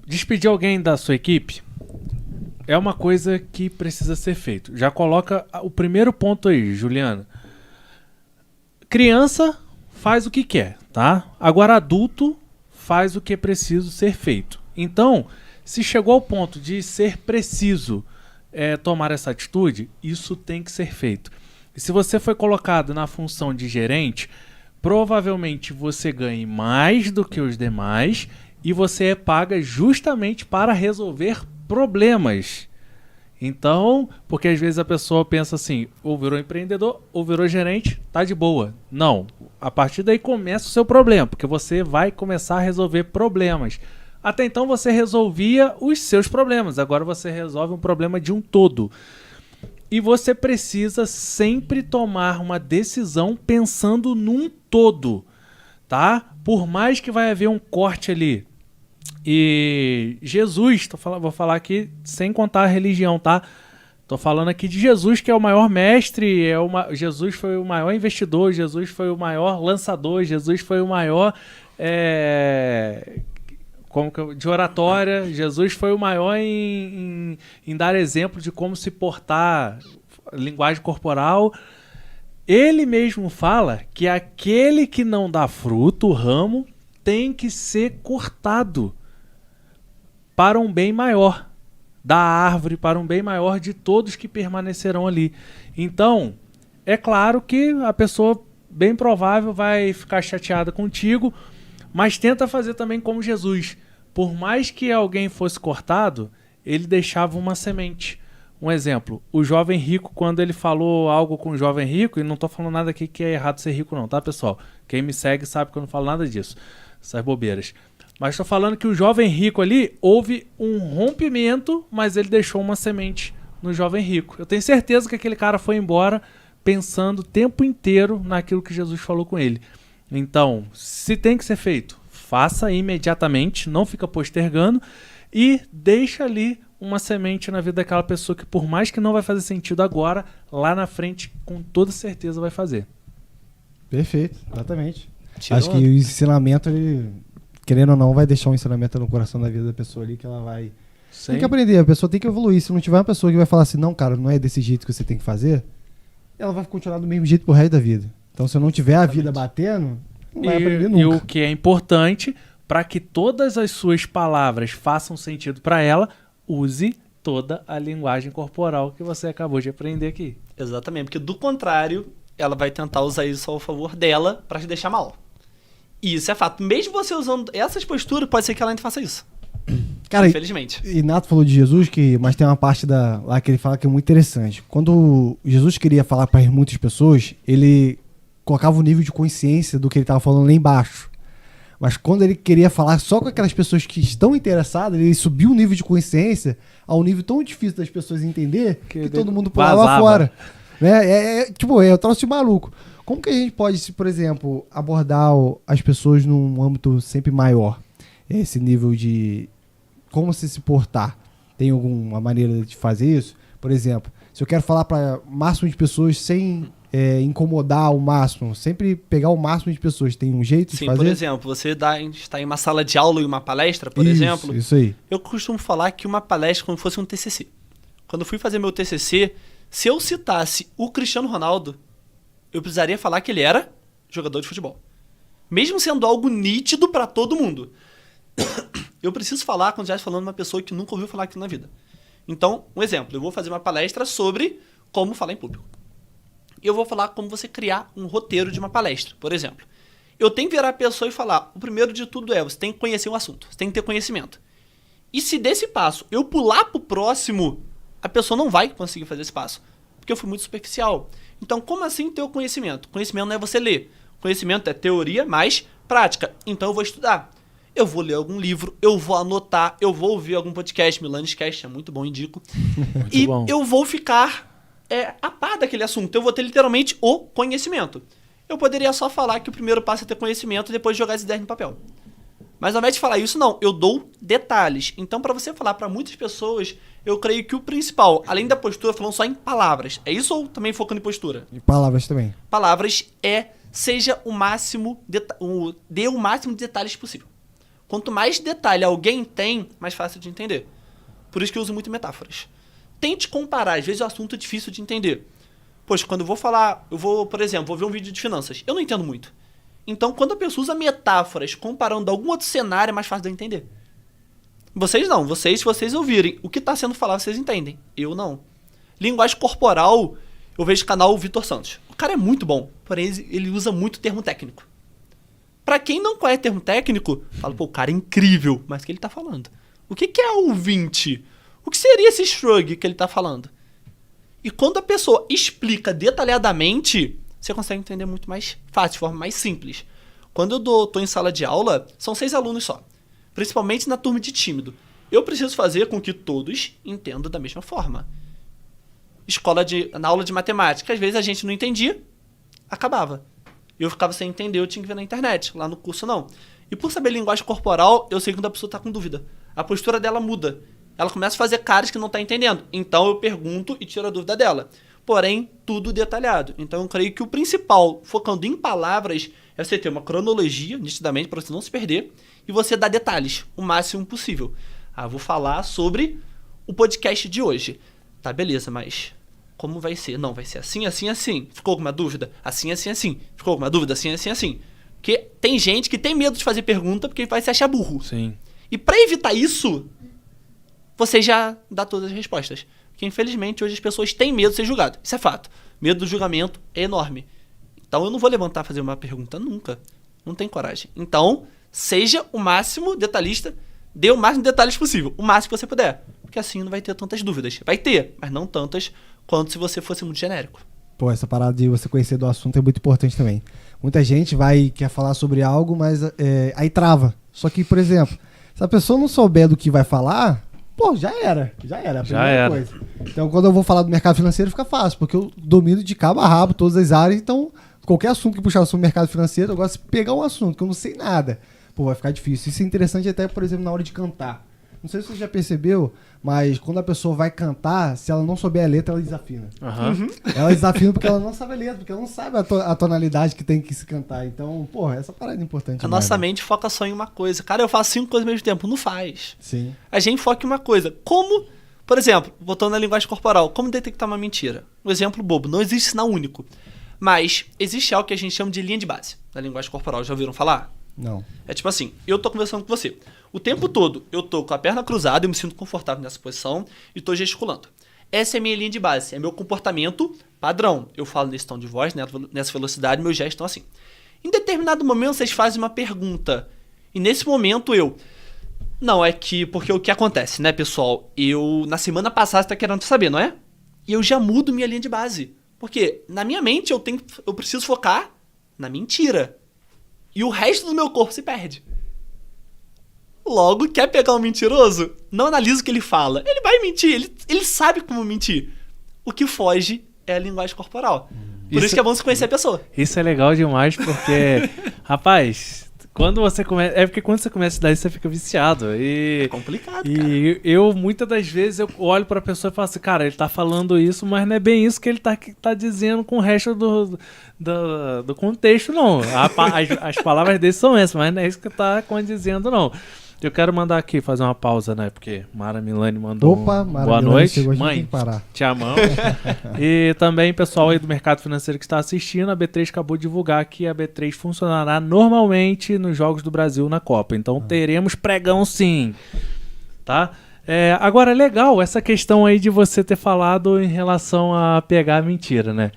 despedir alguém da sua equipe é uma coisa que precisa ser feito. Já coloca o primeiro ponto aí, Juliana. Criança faz o que quer, tá? Agora adulto faz o que é preciso ser feito. Então, se chegou ao ponto de ser preciso tomar essa atitude, isso tem que ser feito. E se você foi colocado na função de gerente, provavelmente você ganhe mais do que os demais e você é paga justamente para resolver problemas. Então, porque às vezes a pessoa pensa assim, ou virou empreendedor, ou virou gerente, tá de boa. Não, a partir daí começa o seu problema, porque você vai começar a resolver problemas. Até então você resolvia os seus problemas, agora você resolve um problema de um todo. E você precisa sempre tomar uma decisão pensando num todo, tá? Por mais que vai haver um corte ali. E Jesus, vou falar aqui sem contar a religião, tá? Tô falando aqui de Jesus, que é o maior mestre, Jesus foi o maior investidor, Jesus foi o maior lançador, Jesus foi o maior de oratória, Jesus foi o maior em dar exemplo de como se portar, linguagem corporal. Ele mesmo fala que aquele que não dá fruto, o ramo, tem que ser cortado para um bem maior da árvore, para um bem maior de todos que permanecerão ali. Então, é claro que a pessoa, bem provável, vai ficar chateada contigo, mas tenta fazer também como Jesus. Por mais que alguém fosse cortado, ele deixava uma semente. Um exemplo, o jovem rico, quando ele falou algo com o jovem rico, e não estou falando nada aqui que é errado ser rico não, tá, pessoal? Quem me segue sabe que eu não falo nada disso, essas bobeiras. Mas estou falando que o jovem rico ali, houve um rompimento, mas ele deixou uma semente no jovem rico. Eu tenho certeza que aquele cara foi embora pensando o tempo inteiro naquilo que Jesus falou com ele. Então, se tem que ser feito, faça imediatamente, não fica postergando e deixa ali uma semente na vida daquela pessoa que, por mais que não vai fazer sentido agora, lá na frente, com toda certeza vai fazer. Perfeito, exatamente. Tirou Acho que o ensinamento, ele, querendo ou não, vai deixar um ensinamento no coração da vida da pessoa ali, que ela vai... Tem que aprender, a pessoa tem que evoluir. Se não tiver uma pessoa que vai falar assim, não, cara, não é desse jeito que você tem que fazer, ela vai continuar do mesmo jeito pro resto da vida. Então, se eu não tiver a vida batendo, não vai aprender nunca. E o que é importante, para que todas as suas palavras façam sentido para ela, use toda a linguagem corporal que você acabou de aprender aqui. Exatamente, porque do contrário, ela vai tentar usar isso ao favor dela pra te deixar mal. E isso é fato. Mesmo você usando essas posturas, pode ser que ela ainda faça isso. Cara, infelizmente. E Nato falou de Jesus, mas tem uma parte lá que ele fala que é muito interessante. Quando Jesus queria falar para muitas pessoas, ele colocava o nível de consciência do que ele estava falando lá embaixo. Mas quando ele queria falar só com aquelas pessoas que estão interessadas, ele subiu o nível de consciência a um nível tão difícil das pessoas entender que todo mundo pulava fora. Né? É um troço de maluco. Como que a gente pode, por exemplo, abordar as pessoas num âmbito sempre maior? Esse nível de como se portar. Tem alguma maneira de fazer isso? Por exemplo, se eu quero falar para o máximo de pessoas sem incomodar o máximo, sempre pegar o máximo de pessoas, tem um jeito de fazer? Sim, por exemplo, você está em uma sala de aula e uma palestra, por exemplo. Isso aí. Eu costumo falar que uma palestra é como se fosse um TCC. Quando eu fui fazer meu TCC, se eu citasse o Cristiano Ronaldo, eu precisaria falar que ele era jogador de futebol. Mesmo sendo algo nítido para todo mundo. Eu preciso falar quando já estou falando de uma pessoa que nunca ouviu falar aquilo na vida. Então, um exemplo, eu vou fazer uma palestra sobre como falar em público. Eu vou falar como você criar um roteiro de uma palestra, por exemplo. Eu tenho que virar a pessoa e falar, o primeiro de tudo você tem que conhecer o assunto, você tem que ter conhecimento. E se desse passo eu pular pro próximo, a pessoa não vai conseguir fazer esse passo, porque eu fui muito superficial. Então, como assim ter o conhecimento? Conhecimento não é você ler. Conhecimento é teoria mais prática. Então, eu vou estudar. Eu vou ler algum livro, eu vou anotar, eu vou ouvir algum podcast, Milanescast, é muito bom, indico. Muito bom. Eu vou ficar a par daquele assunto. Eu vou ter literalmente o conhecimento. Eu poderia só falar que o primeiro passo é ter conhecimento e depois jogar as ideias no papel. Mas ao invés de falar isso, não. Eu dou detalhes. Então, para você falar para muitas pessoas, eu creio que o principal, além da postura, falando só em palavras. É isso ou também focando em postura? Em palavras também. Palavras seja o máximo, dê o máximo de detalhes possível. Quanto mais detalhe alguém tem, mais fácil de entender. Por isso que eu uso muito metáforas. Tente comparar. Às vezes o assunto é difícil de entender. Poxa, quando eu vou falar... por exemplo, vou ver um vídeo de finanças. Eu não entendo muito. Então, quando a pessoa usa metáforas comparando algum outro cenário, é mais fácil de eu entender. Vocês não. Se vocês ouvirem o que está sendo falado, vocês entendem. Eu não. Linguagem corporal, eu vejo o canal Vitor Santos. O cara é muito bom, porém ele usa muito termo técnico. Pra quem não conhece termo técnico, fala, pô, o cara é incrível. Mas o que ele tá falando? O que é ouvinte? O que seria esse shrug que ele tá falando? E quando a pessoa explica detalhadamente, você consegue entender muito mais fácil, de forma mais simples. Quando eu tô em sala de aula, são 6 alunos só. Principalmente na turma de tímido. Eu preciso fazer com que todos entendam da mesma forma. Na aula de matemática, às vezes a gente não entendia, acabava. Eu ficava sem entender, eu tinha que ver na internet. Lá no curso, não. E por saber linguagem corporal, eu sei quando a pessoa está com dúvida. A postura dela muda. Ela começa a fazer caras que não está entendendo. Então, eu pergunto e tiro a dúvida dela. Porém, tudo detalhado. Então, eu creio que o principal, focando em palavras, é você ter uma cronologia, nitidamente, para você não se perder. E você dar detalhes, o máximo possível. Vou falar sobre o podcast de hoje. Tá, beleza, mas... como vai ser? Não, vai ser assim, assim, assim. Ficou alguma dúvida? Assim, assim, assim. Ficou alguma dúvida? Assim, assim, assim. Porque tem gente que tem medo de fazer pergunta porque vai se achar burro. Sim. E pra evitar isso, você já dá todas as respostas. Porque infelizmente hoje as pessoas têm medo de ser julgado. Isso é fato. Medo do julgamento é enorme. Então eu não vou levantar e fazer uma pergunta nunca. Não tem coragem. Então, seja o máximo detalhista, dê o máximo de detalhes possível. O máximo que você puder. Porque assim não vai ter tantas dúvidas. Vai ter, mas não tantas quanto se você fosse muito genérico. Pô, essa parada de você conhecer do assunto é muito importante também. Muita gente quer falar sobre algo, mas aí trava. Só que, por exemplo, se a pessoa não souber do que vai falar, pô, já era a primeira coisa. Então, quando eu vou falar do mercado financeiro, fica fácil, porque eu domino de cabo a rabo todas as áreas, então qualquer assunto que puxar sobre o mercado financeiro, eu gosto de pegar um assunto que eu não sei nada. Pô, vai ficar difícil. Isso é interessante até, por exemplo, na hora de cantar. Não sei se você já percebeu, mas quando a pessoa vai cantar, se ela não souber a letra, ela desafina. Aham. Ela desafina porque ela não sabe a letra, porque ela não sabe a tonalidade que tem que se cantar. Então, porra, essa parada é importante. A demais, nossa né? mente foca só em uma coisa. Cara, eu faço 5 coisas ao mesmo tempo. Não faz. Sim. A gente foca em uma coisa. Como, por exemplo, voltando na linguagem corporal, como detectar uma mentira? Um exemplo bobo. Não existe sinal único. Mas existe algo que a gente chama de linha de base na linguagem corporal. Já ouviram falar? Não. É tipo assim, eu tô conversando com você. O tempo todo eu tô com a perna cruzada, eu me sinto confortável nessa posição e tô gesticulando. Essa é a minha linha de base, é meu comportamento padrão. Eu falo nesse tom de voz, nessa velocidade, meus gestos estão assim. Em determinado momento vocês fazem uma pergunta. E nesse momento eu... Não, é que... Porque o que acontece, né, pessoal? Eu, na semana passada, você tá querendo saber, não é? E eu já mudo minha linha de base. Porque na minha mente eu preciso focar na mentira. E o resto do meu corpo se perde. Logo, quer pegar um mentiroso? Não analisa o que ele fala. Ele vai mentir, ele sabe como mentir. O que foge é a linguagem corporal. Por isso que é bom você conhecer a pessoa. Isso é legal demais, porque, rapaz, quando você começa. É porque quando você começa a estudar isso, você fica viciado. É complicado, cara. E eu, muitas das vezes, eu olho pra pessoa e falo assim, cara, ele tá falando isso, mas não é bem isso que ele tá dizendo com o resto do contexto, não. As palavras dele são essas, mas não é isso que tá condizendo, não. Eu quero mandar aqui, fazer uma pausa, né? Porque Mara Milani mandou Opa, Mara boa Milani noite. chegou, a gente Mãe, tem que parar. te amamos. E também, pessoal aí do mercado financeiro que está assistindo, a B3 acabou de divulgar que a B3 funcionará normalmente nos Jogos do Brasil na Copa. Então teremos pregão sim, tá? Agora, legal essa questão aí de você ter falado em relação a pegar a mentira, né?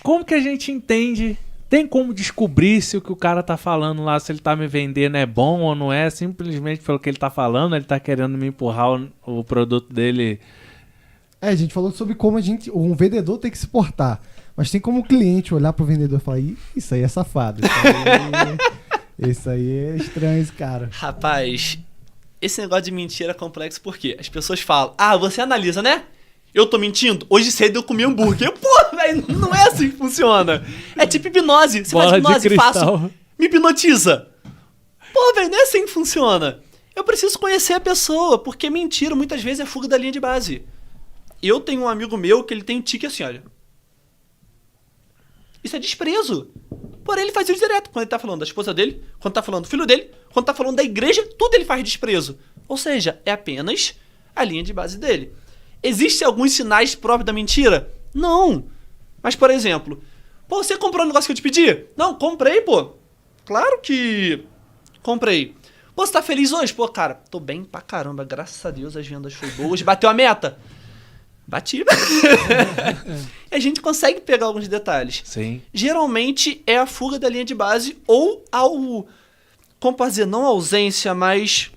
Como que a gente entende... Tem como descobrir se o que o cara tá falando lá, se ele tá me vendendo é bom ou não é, simplesmente pelo que ele tá falando, ele tá querendo me empurrar o produto dele. A gente falou sobre como um vendedor tem que se portar. Mas tem como o cliente olhar pro vendedor e falar, "Ih, isso aí é safado. Isso aí é estranho, esse cara." Rapaz, esse negócio de mentira é complexo porque as pessoas falam, você analisa, né? Eu tô mentindo? Hoje cedo eu comi hambúrguer. Pô, velho, não é assim que funciona. É tipo hipnose. Você faz hipnose, faço. Me hipnotiza. Pô, velho, não é assim que funciona. Eu preciso conhecer a pessoa, porque mentira muitas vezes é fuga da linha de base. Eu tenho um amigo meu que ele tem um tique assim, olha. Isso é desprezo. Porém, ele faz isso direto. Quando ele tá falando da esposa dele, quando tá falando do filho dele, quando tá falando da igreja, tudo ele faz desprezo. Ou seja, é apenas a linha de base dele. Existem alguns sinais próprios da mentira? Não. Mas, por exemplo, pô, você comprou o negócio que eu te pedi? Não, comprei, pô. Claro que comprei. Pô, você tá feliz hoje? Pô, cara, tô bem pra caramba. Graças a Deus as vendas foram boas. Bateu a meta? Bati. A gente consegue pegar alguns detalhes. Sim. Geralmente é a fuga da linha de base ou como posso dizer, não ausência, mas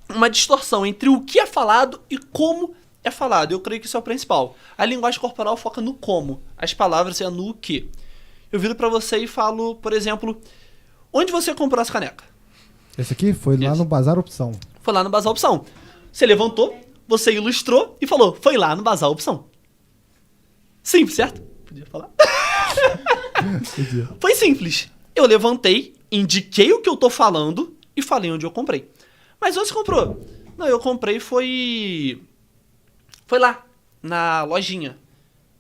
uma distorção entre o que é falado e como é falado. Eu creio que isso é o principal. A linguagem corporal foca no como. As palavras é no que. Eu viro pra você e falo, por exemplo, onde você comprou essa caneca? Esse aqui foi lá no Bazar Opção. Foi lá no Bazar Opção. Você levantou, você ilustrou e falou, foi lá no Bazar Opção. Simples, certo? Podia falar. Foi simples. Eu levantei, indiquei o que eu tô falando e falei onde eu comprei. Mas onde você comprou? Não, eu comprei foi lá, na lojinha.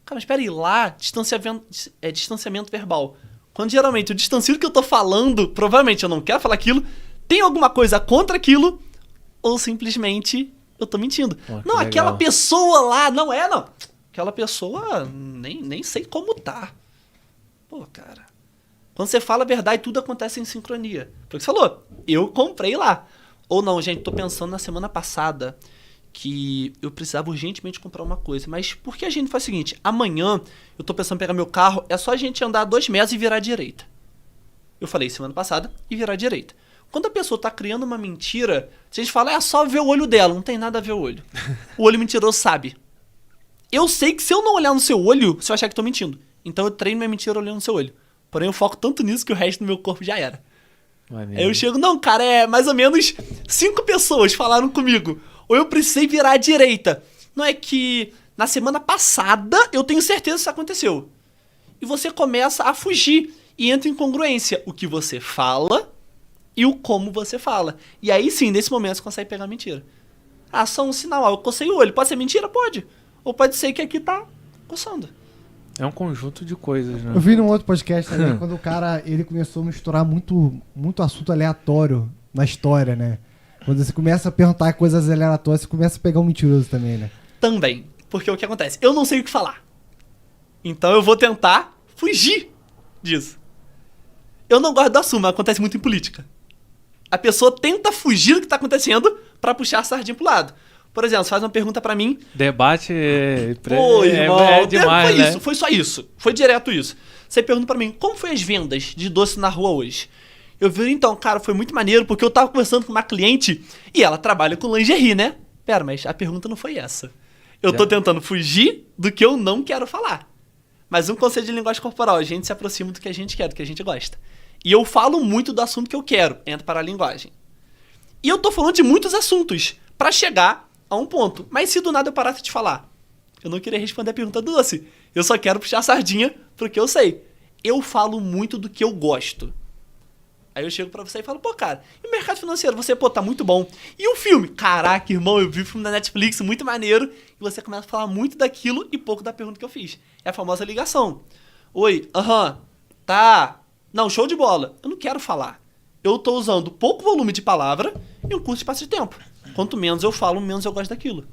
Cara, mas espera aí, lá, distanciamento verbal. Quando geralmente eu distancio do que eu tô falando, provavelmente eu não quero falar aquilo, tem alguma coisa contra aquilo, ou simplesmente eu tô mentindo. Não, legal. Aquela pessoa lá, não. Aquela pessoa, nem sei como tá. Pô, cara. Quando você fala a verdade, tudo acontece em sincronia. Foi o que você falou, eu comprei lá. Ou não, gente, tô pensando na semana passada que eu precisava urgentemente comprar uma coisa. Mas por que a gente faz o seguinte? Amanhã eu tô pensando em pegar meu carro, é só a gente andar 2 metros e virar à direita. Eu falei semana passada e virar à direita. Quando a pessoa tá criando uma mentira, se a gente fala, é só ver o olho dela, não tem nada a ver o olho. O olho mentiroso sabe. Eu sei que se eu não olhar no seu olho, você vai achar que eu tô mentindo. Então eu treino minha mentira olhando no seu olho. Porém eu foco tanto nisso que o resto do meu corpo já era. Aí eu chego, não, cara, é mais ou menos 5 pessoas falaram comigo. Ou eu precisei virar à direita. Não é que na semana passada eu tenho certeza que isso aconteceu. E você começa a fugir e entra em incongruência. O que você fala e o como você fala. E aí sim, nesse momento você consegue pegar a mentira. Ah, só um sinal, eu cocei o olho. Pode ser mentira? Pode. Ou pode ser que aqui tá coçando. É um conjunto de coisas, né? Eu vi num outro podcast também, quando o cara, ele começou a misturar muito assunto aleatório na história, né? Quando você começa a perguntar coisas aleatórias, você começa a pegar um mentiroso também, né? Também. Porque o que acontece? Eu não sei o que falar. Então eu vou tentar fugir disso. Eu não gosto do assunto, mas acontece muito em política. A pessoa tenta fugir do que tá acontecendo pra puxar a sardinha pro lado. Por exemplo, você faz uma pergunta pra mim. Debate Pô, irmão, é demais, foi né? isso, foi só isso. Foi direto isso. Você pergunta pra mim, como foi as vendas de doce na rua hoje? Eu vi, então, cara, foi muito maneiro, porque eu tava conversando com uma cliente e ela trabalha com lingerie, né? Pera, mas a pergunta não foi essa. Eu tô tentando fugir do que eu não quero falar. Mas um conceito de linguagem corporal, a gente se aproxima do que a gente quer, do que a gente gosta. E eu falo muito do assunto que eu quero, entra para a linguagem. E eu tô falando de muitos assuntos pra chegar a um ponto. Mas se do nada eu parasse de falar, eu não queria responder a pergunta do doce. Eu só quero puxar a sardinha pro que eu sei. Eu falo muito do que eu gosto. Aí eu chego pra você e falo, pô, cara, e o mercado financeiro? Você, pô, tá muito bom. E o filme? Caraca, irmão, eu vi o filme na Netflix, muito maneiro. E você começa a falar muito daquilo e pouco da pergunta que eu fiz. É a famosa ligação. Oi, tá. Não, show de bola. Eu não quero falar. Eu tô usando pouco volume de palavra e um curto espaço de tempo. Quanto menos eu falo, menos eu gosto daquilo.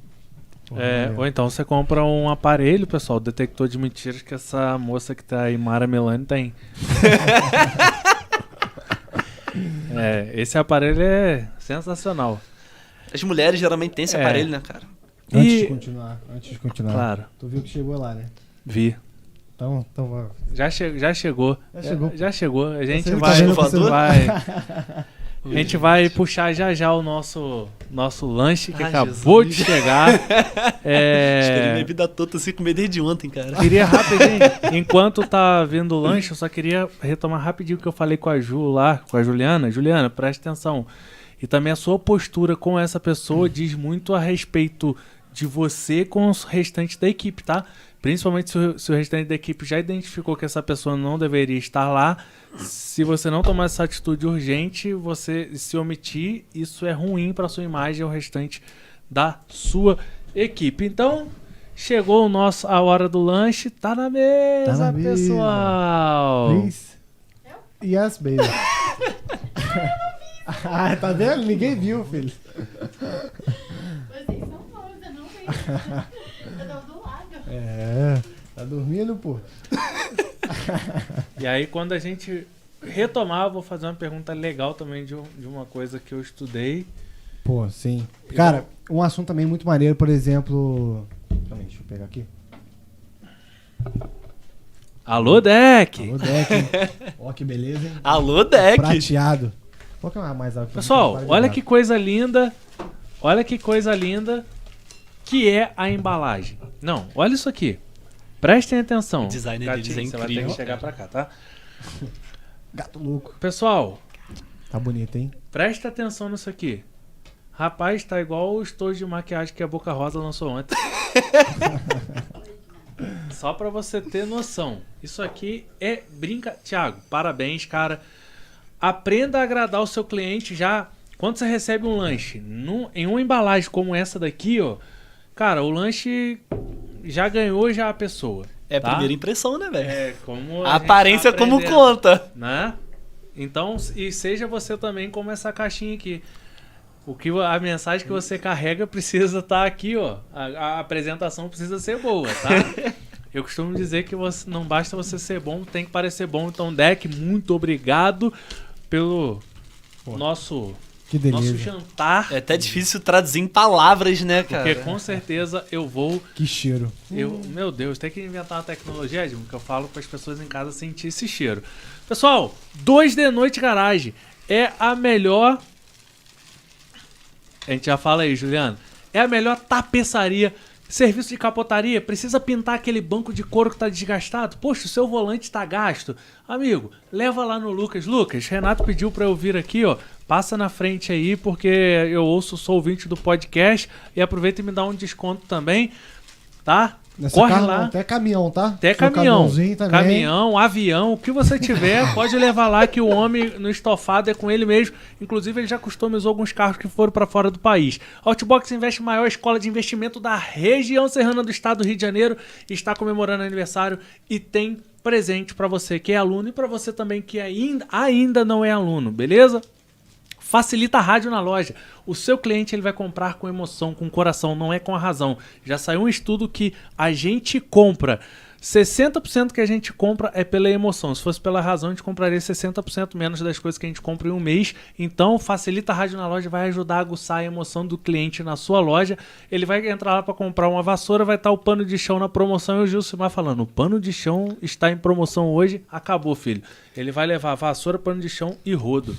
Ou então você compra um aparelho, pessoal, detector de mentiras que essa moça que tá aí, Mara Melani, tem. Esse aparelho é sensacional. As mulheres geralmente têm esse aparelho, né, cara? Antes de continuar. Claro. Tu viu que chegou lá, né? Vi. Então vai. Já chegou. Já chegou. A gente Você vai, tá vendo que a gente vai puxar já o nosso lanche que Ai, acabou Jesus. de chegar. Esperei minha vida toda assim, comer desde ontem, cara. Queria rapidinho, enquanto tá vendo o lanche, eu só queria retomar rapidinho o que eu falei com a Ju lá, com a Juliana. Juliana, presta atenção. E também a sua postura com essa pessoa diz muito a respeito de você com o restante da equipe, tá? Principalmente se o restante da equipe já identificou que essa pessoa não deveria estar lá. Se você não tomar essa atitude urgente, você se omitir, isso é ruim para sua imagem e o restante da sua equipe. Então, chegou a hora do lanche. Tá na mesa, pessoal. Please. Yes, baby. Tá vendo? Ninguém viu, filho. Vocês são bons, eu não vejo. Eu tava do lado. Tá dormindo, pô. E aí, quando a gente retomar, eu vou fazer uma pergunta legal também de uma coisa que eu estudei. Pô, sim. Cara, um assunto também muito maneiro, por exemplo... Calma aí, deixa eu pegar aqui. Alô, Deck! Alô, Deck. Hein? Ó, que beleza, hein? Alô, Deck! Prateado. Qual que é mais alto? Pessoal, olha que coisa linda. Olha que coisa linda que é a embalagem. Não, olha isso aqui. Prestem atenção. O design deles Gatinho, é você vai ter que incrível, chegar pra cá, tá? Gato louco. Pessoal, Tá bonito, hein? presta atenção nisso aqui. Rapaz, tá igual o estojo de maquiagem que a Boca Rosa lançou ontem. Só pra você ter noção. Isso aqui é Thiago, parabéns, cara. Aprenda a agradar o seu cliente já. Quando você recebe um lanche em uma embalagem como essa daqui, ó. Cara, o lanche já ganhou já a pessoa. É a tá? primeira impressão, né, velho? É, como A gente aparência tá como aprendendo, conta. né? Então, e seja você também como essa caixinha aqui. A mensagem que você carrega precisa estar aqui, ó. A apresentação precisa ser boa, tá? Eu costumo dizer que não basta você ser bom, tem que parecer bom. Então, Deck, muito obrigado pelo nosso Que delícia. nosso jantar. É até difícil traduzir em palavras, né, cara? Porque com certeza eu vou... Que cheiro. Meu Deus, tem que inventar uma tecnologia, Edmo, que eu falo para as pessoas em casa sentir esse cheiro. Pessoal, 2 de Noite Garage é a melhor... A gente já fala aí, Juliano. É a melhor tapeçaria. Serviço de capotaria. Precisa pintar aquele banco de couro que tá desgastado? Poxa, o seu volante tá gasto. Amigo, leva lá no Lucas. Lucas, Renato pediu pra eu vir aqui, ó. Passa na frente aí, porque eu sou ouvinte do podcast. E aproveita e me dá um desconto também, tá? Nessa Corre carro, lá. não, até caminhão, tá? Até Seu caminhão, caminhãozinho também. caminhão, avião, o que você tiver, pode levar lá que o homem no estofado é com ele mesmo. Inclusive, ele já customizou alguns carros que foram para fora do país. Outbox Invest, maior escola de investimento da região serrana do estado do Rio de Janeiro, está comemorando aniversário e tem presente para você que é aluno e para você também que ainda não é aluno, beleza? Facilita a rádio na loja. O seu cliente ele vai comprar com emoção, com coração, não é com a razão. Já saiu um estudo que a gente compra. 60% que a gente compra é pela emoção. Se fosse pela razão, a gente compraria 60% menos das coisas que a gente compra em um mês. Então, Facilita a Rádio na Loja vai ajudar a aguçar a emoção do cliente na sua loja. Ele vai entrar lá para comprar uma vassoura, vai estar o pano de chão na promoção. E o Gilcimar falando, o pano de chão está em promoção hoje, acabou, filho. Ele vai levar vassoura, pano de chão e rodo.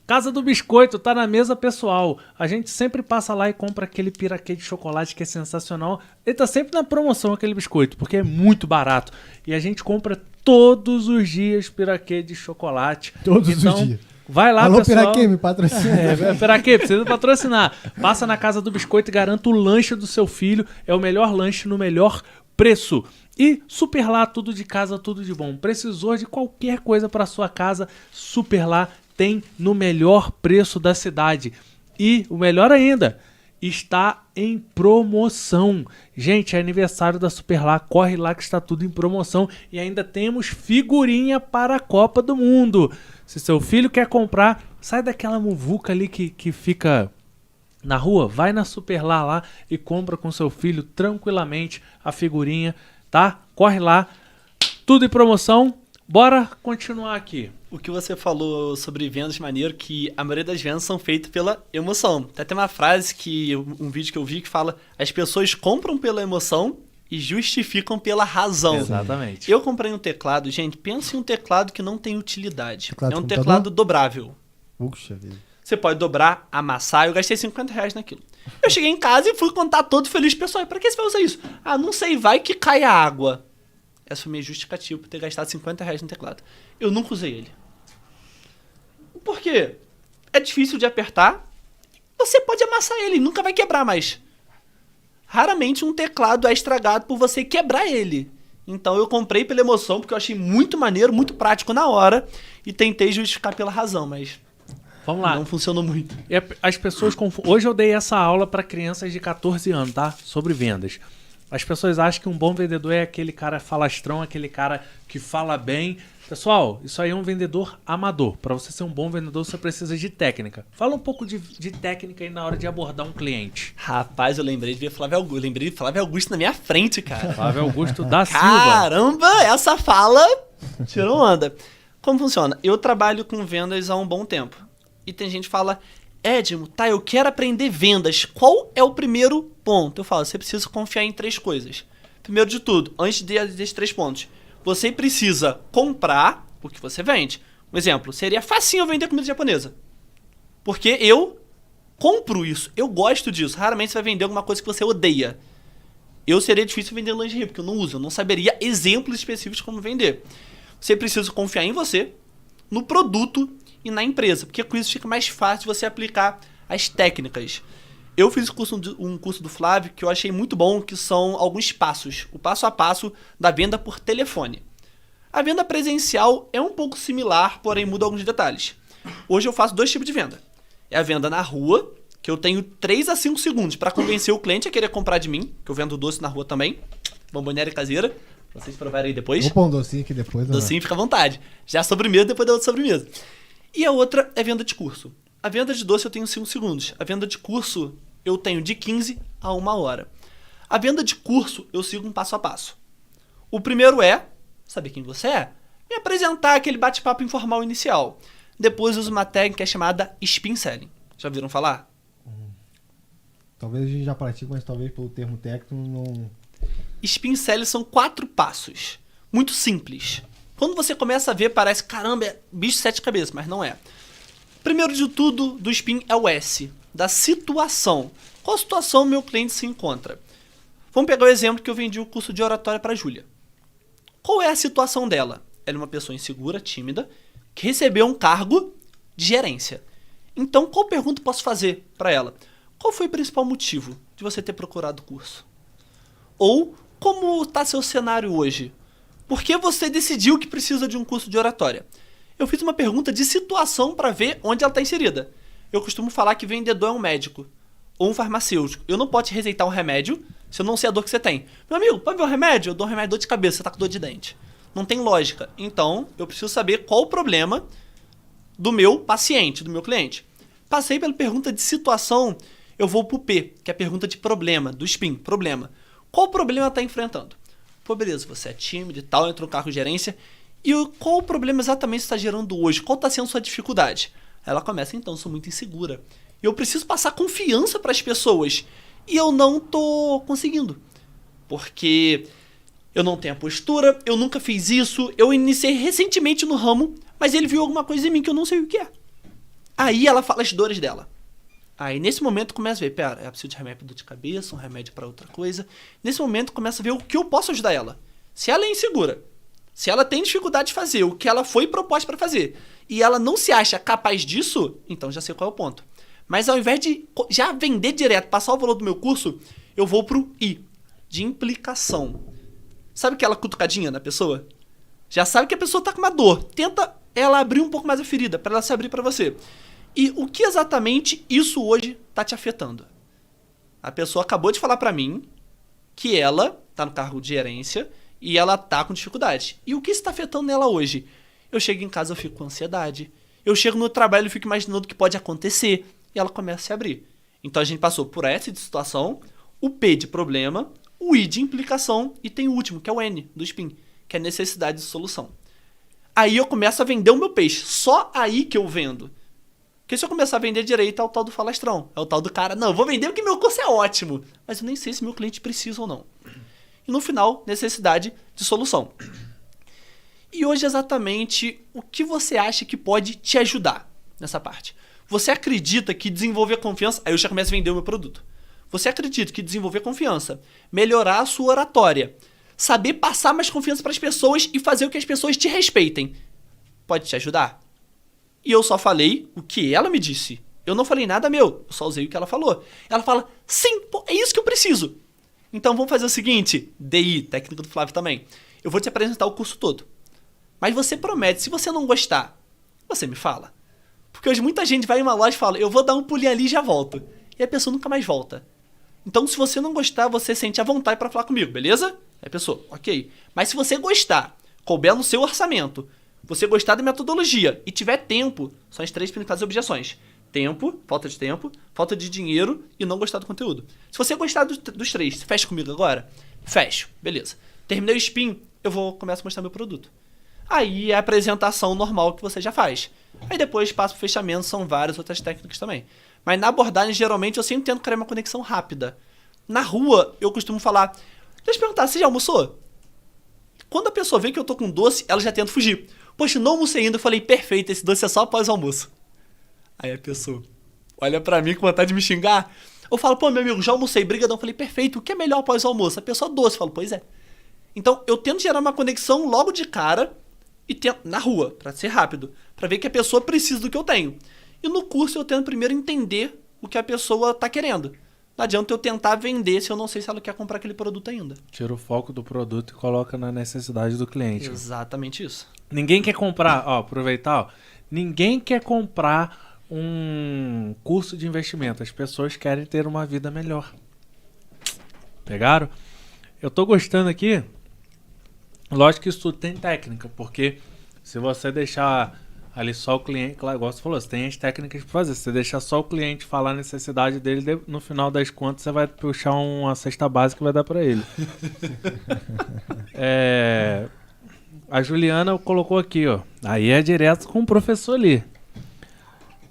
Casa do Biscoito, tá na mesa pessoal. A gente sempre passa lá e compra aquele piraquê de chocolate que é sensacional. Ele tá sempre na promoção, aquele biscoito, porque é muito barato. E a gente compra todos os dias piraquê de chocolate. Todos então, os dias. Vai lá, Alô, pessoal. Piraquê, me patrocina. Piraquê, precisa patrocinar. Passa na Casa do Biscoito e garanta o lanche do seu filho. É o melhor lanche no melhor preço. E Superlá, tudo de casa, tudo de bom. Precisou de qualquer coisa para sua casa, Superlá tem no melhor preço da cidade. E o melhor ainda, está em promoção. Gente, é aniversário da Superlá, corre lá que está tudo em promoção. E ainda temos figurinha para a Copa do Mundo. Se seu filho quer comprar, sai daquela muvuca ali que fica na rua, vai na Superlá lá e compra com seu filho tranquilamente a figurinha, tá? Corre lá, tudo em promoção. Bora continuar aqui. O que você falou sobre vendas maneiro, que a maioria das vendas são feitas pela emoção. Até tem uma frase, um vídeo que eu vi que fala, as pessoas compram pela emoção e justificam pela razão. Exatamente. Eu comprei um teclado, gente, pense em um teclado que não tem utilidade. Teclado é um de computador? teclado dobrável. Puxa vida. Você pode dobrar, amassar. Eu gastei R$50 naquilo. Eu cheguei em casa e fui contar todo feliz. Pessoal, pra que você vai usar isso? Ah, não sei, vai que cai a água. Essa foi minha justificativa por ter gastado R$50 no teclado. Eu nunca usei ele. Por quê? É difícil de apertar. Você pode amassar ele, nunca vai quebrar mais. Raramente um teclado é estragado por você quebrar ele. Então eu comprei pela emoção, porque eu achei muito maneiro, muito prático na hora. E tentei justificar pela razão, mas Vamos lá. não funcionou muito. E as pessoas confundem. Hoje eu dei essa aula para crianças de 14 anos, tá? Sobre vendas. As pessoas acham que um bom vendedor é aquele cara falastrão, aquele cara que fala bem. Pessoal, isso aí é um vendedor amador. Para você ser um bom vendedor, você precisa de técnica. Fala um pouco de técnica aí na hora de abordar um cliente. Rapaz, eu lembrei de ver Flávio Augusto. Eu lembrei de Flávio Augusto na minha frente, cara. Flávio Augusto da Silva. Caramba, essa fala tirou onda. Como funciona? Eu trabalho com vendas há um bom tempo. E tem gente que fala, Edmo, tá, eu quero aprender vendas. Qual é o primeiro ponto? Eu falo, você precisa confiar em 3 coisas. Primeiro de tudo, antes desses 3 pontos, você precisa comprar o que você vende. Um exemplo, seria facinho eu vender comida japonesa. Porque eu compro isso, eu gosto disso. Raramente você vai vender alguma coisa que você odeia. Eu seria difícil vender lingerie, porque eu não uso, eu não saberia exemplos específicos de como vender. Você precisa confiar em você, no produto e na empresa, porque com isso fica mais fácil você aplicar as técnicas. Eu fiz um curso do Flávio que eu achei muito bom, que são alguns passos, o passo a passo da venda por telefone. A venda presencial é um pouco similar, porém muda alguns detalhes. Hoje eu faço 2 tipos de venda. É a venda na rua, que eu tenho 3 a 5 segundos para convencer o cliente a querer comprar de mim, que eu vendo doce na rua também, bomboniere caseira, pra vocês provarem aí depois. Vou pôr um docinho aqui depois. Docinho, fica à vontade. Já a sobremesa, depois da outra sobremesa. E a outra é venda de curso. A venda de doce eu tenho 5 segundos. A venda de curso eu tenho de 15 a 1 hora. A venda de curso eu sigo um passo a passo. O primeiro é saber quem você é. Me apresentar aquele bate-papo informal inicial. Depois uso uma técnica chamada spin selling. Já ouviram falar? Talvez a gente já pratique, mas talvez pelo termo técnico não... Spin selling são 4 passos. Muito simples. Quando você começa a ver, parece, caramba, é bicho de 7 cabeças, mas não é. Primeiro de tudo, do spin é o S, da situação. Qual situação o meu cliente se encontra? Vamos pegar o exemplo que eu vendi o curso de oratória para a Júlia. Qual é a situação dela? Ela é uma pessoa insegura, tímida, que recebeu um cargo de gerência. Então, qual pergunta posso fazer para ela? Qual foi o principal motivo de você ter procurado o curso? Ou como está seu cenário hoje? Por que você decidiu que precisa de um curso de oratória? Eu fiz uma pergunta de situação para ver onde ela está inserida. Eu costumo falar que vendedor é um médico ou um farmacêutico. Eu não posso te receitar um remédio se eu não sei a dor que você tem. Meu amigo, pode ver um remédio? Eu dou um remédio de dor de cabeça, você tá com dor de dente. Não tem lógica. Então, eu preciso saber qual o problema do meu paciente, do meu cliente. Passei pela pergunta de situação, eu vou pro P, que é a pergunta de problema, do SPIN, problema. Qual problema está enfrentando? Pô, beleza, você é tímido e tal, entrou no cargo de gerência. E qual o problema exatamente está gerando hoje? Qual está sendo sua dificuldade? Ela começa, então, sou muito insegura. Eu preciso passar confiança para as pessoas. E eu não tô conseguindo. Porque eu não tenho a postura, eu nunca fiz isso, eu iniciei recentemente no ramo, mas ele viu alguma coisa em mim que eu não sei o que é. Aí ela fala as dores dela. Aí nesse momento começa a ver, pera, eu preciso de remédio para dor de cabeça, um remédio para outra coisa. Nesse momento começa a ver o que eu posso ajudar ela. Se ela é insegura, se ela tem dificuldade de fazer o que ela foi proposta para fazer, e ela não se acha capaz disso, então já sei qual é o ponto. Mas ao invés de já vender direto, passar o valor do meu curso, eu vou pro I, de implicação. Sabe aquela cutucadinha na pessoa? Já sabe que a pessoa tá com uma dor. Tenta ela abrir um pouco mais a ferida, para ela se abrir para você. E o que exatamente isso hoje tá te afetando? A pessoa acabou de falar para mim que ela tá no cargo de gerência e ela tá com dificuldade. E o que está afetando nela hoje? Eu chego em casa, eu fico com ansiedade. Eu chego no trabalho e fico imaginando o que pode acontecer. E ela começa a se abrir. Então a gente passou por S de situação, o P de problema, o I de implicação e tem o último, que é o N do SPIN, que é necessidade de solução. Aí eu começo a vender o meu peixe. Só aí que eu vendo. Porque se eu começar a vender direito, é o tal do falastrão. É o tal do cara, não, eu vou vender porque meu curso é ótimo. Mas eu nem sei se meu cliente precisa ou não. E no final, necessidade de solução. E hoje exatamente o que você acha que pode te ajudar nessa parte? Você acredita que desenvolver confiança... Aí eu já começo a vender o meu produto. Você acredita que desenvolver confiança, melhorar a sua oratória, saber passar mais confiança para as pessoas e fazer com que as pessoas te respeitem, pode te ajudar? E eu só falei o que ela me disse. Eu não falei nada meu, eu só usei o que ela falou. Ela fala, sim, pô, é isso que eu preciso. Então vamos fazer o seguinte, DI, técnica do Flávio também. Eu vou te apresentar o curso todo. Mas você promete, se você não gostar, você me fala. Porque hoje muita gente vai em uma loja e fala, eu vou dar um pulinho ali e já volto. E a pessoa nunca mais volta. Então se você não gostar, você sente a vontade para falar comigo, beleza? Aí a pessoa, ok. Mas se você gostar, couber no seu orçamento, você gostar da metodologia e tiver tempo, são as 3 principais objeções. Tempo, falta de dinheiro e não gostar do conteúdo. Se você gostar dos 3, fecha comigo agora? Fecho, beleza. Terminei o SPIN, eu começo a mostrar meu produto. Aí é a apresentação normal que você já faz. Aí depois passa pro fechamento, são várias outras técnicas também. Mas na abordagem, geralmente, eu sempre tento criar uma conexão rápida. Na rua, eu costumo falar, deixa eu te perguntar, você já almoçou? Quando a pessoa vê que eu tô com doce, ela já tenta fugir. Poxa, não almocei ainda, eu falei, perfeito, esse doce é só após o almoço. Aí a pessoa olha pra mim com vontade de me xingar. Eu falo, pô, meu amigo, já almocei, brigadão. Eu falei, perfeito, o que é melhor após o almoço? A pessoa doce, eu falo, pois é. Então, eu tento gerar uma conexão logo de cara e tento, na rua, pra ser rápido, pra ver que a pessoa precisa do que eu tenho. E no curso eu tento primeiro entender o que a pessoa tá querendo. Não adianta eu tentar vender se eu não sei se ela quer comprar aquele produto ainda. Tira o foco do produto e coloca na necessidade do cliente. Exatamente isso. Ninguém quer comprar, ó, aproveitar, ó. Ninguém quer comprar um curso de investimento. As pessoas querem ter uma vida melhor. Pegaram? Eu tô gostando aqui. Lógico que isso tudo tem técnica, porque se você deixar ali só o cliente, claro, igual você falou, você tem as técnicas para fazer. Se você deixar só o cliente falar a necessidade dele, no final das contas você vai puxar uma cesta básica e vai dar para ele. A Juliana colocou aqui, ó. Aí é direto com o professor ali.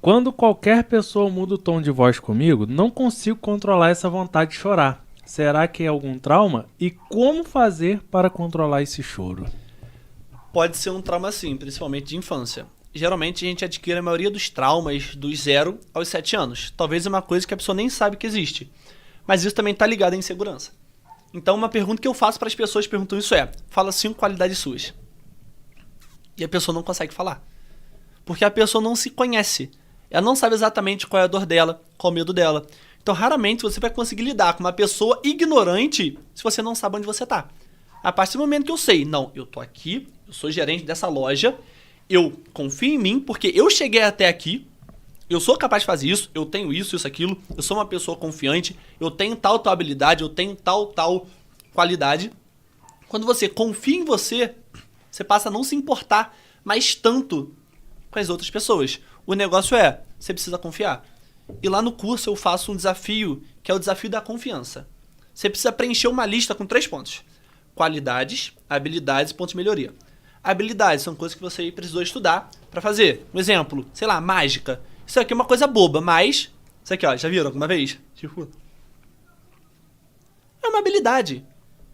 Quando qualquer pessoa muda o tom de voz comigo, não consigo controlar essa vontade de chorar. Será que é algum trauma? E como fazer para controlar esse choro? Pode ser um trauma sim, principalmente de infância. Geralmente a gente adquire a maioria dos traumas dos 0 aos 7 anos. Talvez é uma coisa que a pessoa nem sabe que existe. Mas isso também está ligado à insegurança. Então uma pergunta que eu faço para as pessoas que perguntam isso é, fala 5 qualidades suas. E a pessoa não consegue falar. Porque a pessoa não se conhece. Ela não sabe exatamente qual é a dor dela, qual é o medo dela. Então, raramente você vai conseguir lidar com uma pessoa ignorante se você não sabe onde você tá. A partir do momento que eu sei, não, eu tô aqui, eu sou gerente dessa loja, eu confio em mim porque eu cheguei até aqui, eu sou capaz de fazer isso, eu tenho isso, aquilo, eu sou uma pessoa confiante, eu tenho tal habilidade, eu tenho tal qualidade. Quando você confia em você, você passa a não se importar mais tanto com as outras pessoas. O negócio é, você precisa confiar. E lá no curso eu faço um desafio, que é o desafio da confiança. Você precisa preencher uma lista com 3 pontos. Qualidades, habilidades e pontos de melhoria. Habilidades são coisas que você precisou estudar para fazer. Um exemplo, sei lá, mágica. Isso aqui é uma coisa boba, mas... Isso aqui, ó, já viram alguma vez? Tipo... É uma habilidade.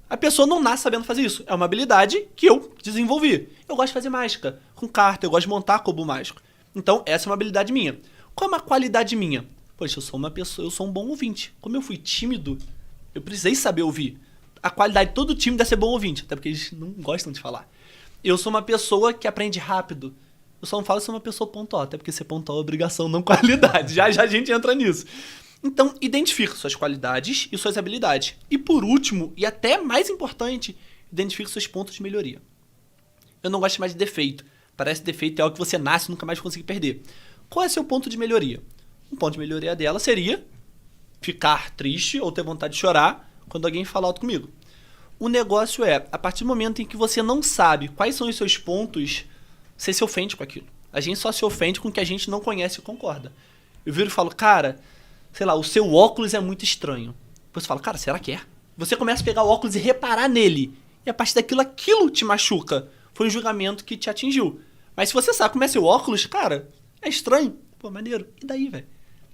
A pessoa não nasce sabendo fazer isso. É uma habilidade que eu desenvolvi. Eu gosto de fazer mágica com carta, eu gosto de montar cubo mágico. Então, essa é uma habilidade minha. Qual é uma qualidade minha? Poxa, eu sou uma pessoa, eu sou um bom ouvinte. Como eu fui tímido, eu precisei saber ouvir. A qualidade de todo time deve ser bom ouvinte, até porque eles não gostam de falar. Eu sou uma pessoa que aprende rápido. Eu só não falo que sou uma pessoa pontual, até porque ser pontual é obrigação, não qualidade. Já a gente entra nisso. Então, identifique suas qualidades e suas habilidades. E por último, e até mais importante, identifique seus pontos de melhoria. Eu não gosto mais de defeito. Parece que defeito é algo que você nasce e nunca mais vai conseguir perder. Qual é seu ponto de melhoria? Um ponto de melhoria dela seria ficar triste ou ter vontade de chorar quando alguém fala alto comigo. O negócio é, a partir do momento em que você não sabe quais são os seus pontos, você se ofende com aquilo. A gente só se ofende com o que a gente não conhece e concorda. Eu viro e falo, cara, sei lá, o seu óculos é muito estranho. Depois você fala, cara, será que é? Você começa a pegar o óculos e reparar nele. E a partir daquilo, aquilo te machuca. Foi um julgamento que te atingiu. Mas se você sabe como é seu óculos, cara, é estranho. Pô, maneiro. E daí, velho?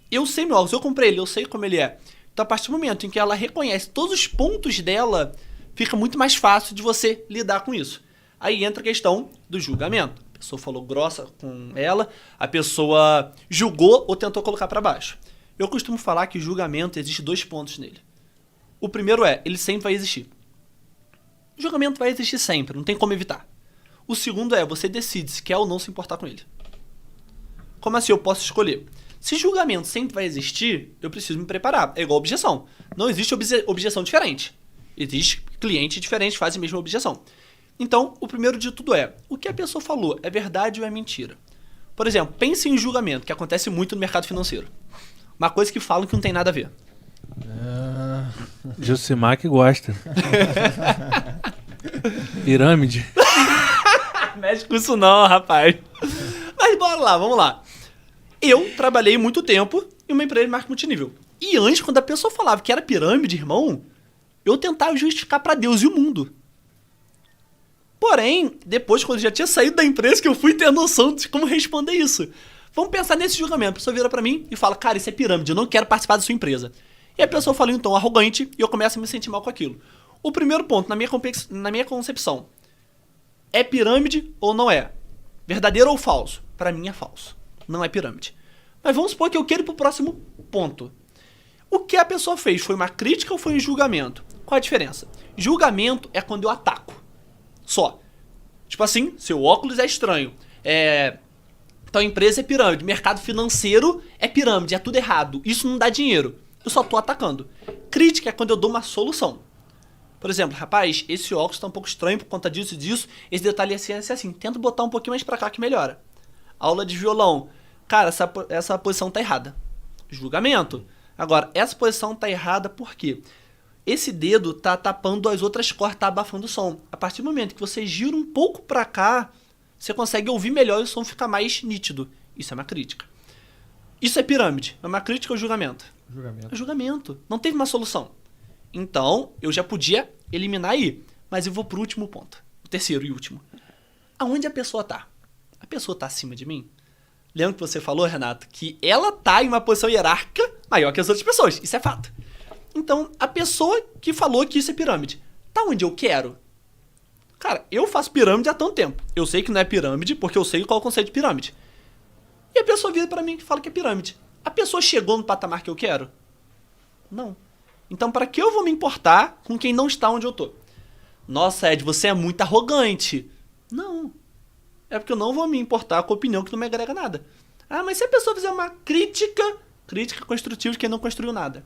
Eu sei meu óculos, eu comprei ele, eu sei como ele é. Então, a partir do momento em que ela reconhece todos os pontos dela, fica muito mais fácil de você lidar com isso. Aí entra a questão do julgamento. A pessoa falou grossa com ela, a pessoa julgou ou tentou colocar pra baixo. Eu costumo falar que o julgamento existe 2 pontos nele. O primeiro é, ele sempre vai existir. O julgamento vai existir sempre, não tem como evitar. O segundo é, você decide se quer ou não se importar com ele. Como assim eu posso escolher? Se julgamento sempre vai existir, eu preciso me preparar. É igual objeção. Não existe objeção diferente. Existe cliente diferente que faz a mesma objeção. Então, o primeiro de tudo é, o que a pessoa falou é verdade ou é mentira? Por exemplo, pense em julgamento, que acontece muito no mercado financeiro. Uma coisa que falam que não tem nada a ver. Jusimar que gosta. Pirâmide. Mexe com isso não, rapaz. Mas bora lá, vamos lá. Eu trabalhei muito tempo em uma empresa de marketing multinível. E antes, quando a pessoa falava que era pirâmide, irmão, eu tentava justificar pra Deus e o mundo. Porém, depois, quando eu já tinha saído da empresa, que eu fui ter noção de como responder isso. Vamos pensar nesse julgamento. A pessoa vira pra mim e fala, cara, isso é pirâmide, eu não quero participar da sua empresa. E a pessoa fala em um tom arrogante e eu começo a me sentir mal com aquilo. O primeiro ponto, na minha concepção, é pirâmide ou não é? Verdadeiro ou falso? Pra mim é falso. Não é pirâmide. Mas vamos supor que eu quero ir pro próximo ponto. O que a pessoa fez? Foi uma crítica ou foi um julgamento? Qual a diferença? Julgamento é quando eu ataco. Só. Tipo assim, seu óculos é estranho. Então empresa é pirâmide. Mercado financeiro é pirâmide. É tudo errado. Isso não dá dinheiro. Eu só tô atacando. Crítica é quando eu dou uma solução. Por exemplo, rapaz, esse óculos tá um pouco estranho por conta disso e disso. Esse detalhe é assim. Tenta botar um pouquinho mais pra cá que melhora. Aula de violão. Cara, essa posição tá errada. Julgamento. Agora, essa posição tá errada por quê? Esse dedo tá tapando as outras cordas, tá abafando o som. A partir do momento que você gira um pouco pra cá, você consegue ouvir melhor e o som fica mais nítido. Isso é uma crítica. Isso é pirâmide. É uma crítica ou julgamento? Julgamento. É julgamento. Não teve uma solução. Então, eu já podia eliminar aí. Mas eu vou pro último ponto. O terceiro e último. Aonde a pessoa tá? A pessoa tá acima de mim? Lembra que você falou, Renato, que ela tá em uma posição hierárquica maior que as outras pessoas. Isso é fato. Então, a pessoa que falou que isso é pirâmide, tá onde eu quero? Cara, eu faço pirâmide há tanto tempo. Eu sei que não é pirâmide porque eu sei qual é o conceito de pirâmide. E a pessoa vira pra mim e fala que é pirâmide. A pessoa chegou no patamar que eu quero? Não. Então, para que eu vou me importar com quem não está onde eu tô? Nossa, Ed, você é muito arrogante. Não. É porque eu não vou me importar com a opinião que não me agrega nada. Ah, mas se a pessoa fizer uma crítica, Crítica construtiva de quem não construiu nada.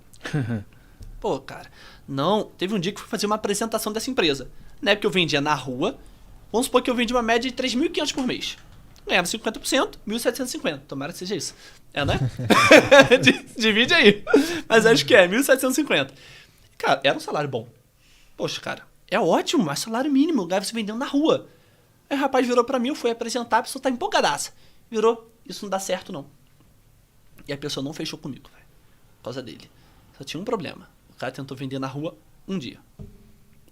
Pô, cara, não. Teve um dia que eu fui fazer uma apresentação dessa empresa. Na época eu vendia na rua. Vamos supor que eu vendia uma média de 3.500 por mês. Ganhava 50%, 1.750. Tomara que seja isso. É, né? Divide aí. Mas acho que é, 1.750. Cara, era um salário bom. Poxa, cara, é ótimo, mas salário mínimo. Eu ganhava se vendendo na rua. Aí o rapaz virou pra mim, eu fui apresentar, a pessoa tá empolgadaça. Virou, isso não dá certo não. E a pessoa não fechou comigo, velho. Por causa dele. Só tinha um problema. O cara tentou vender na rua um dia.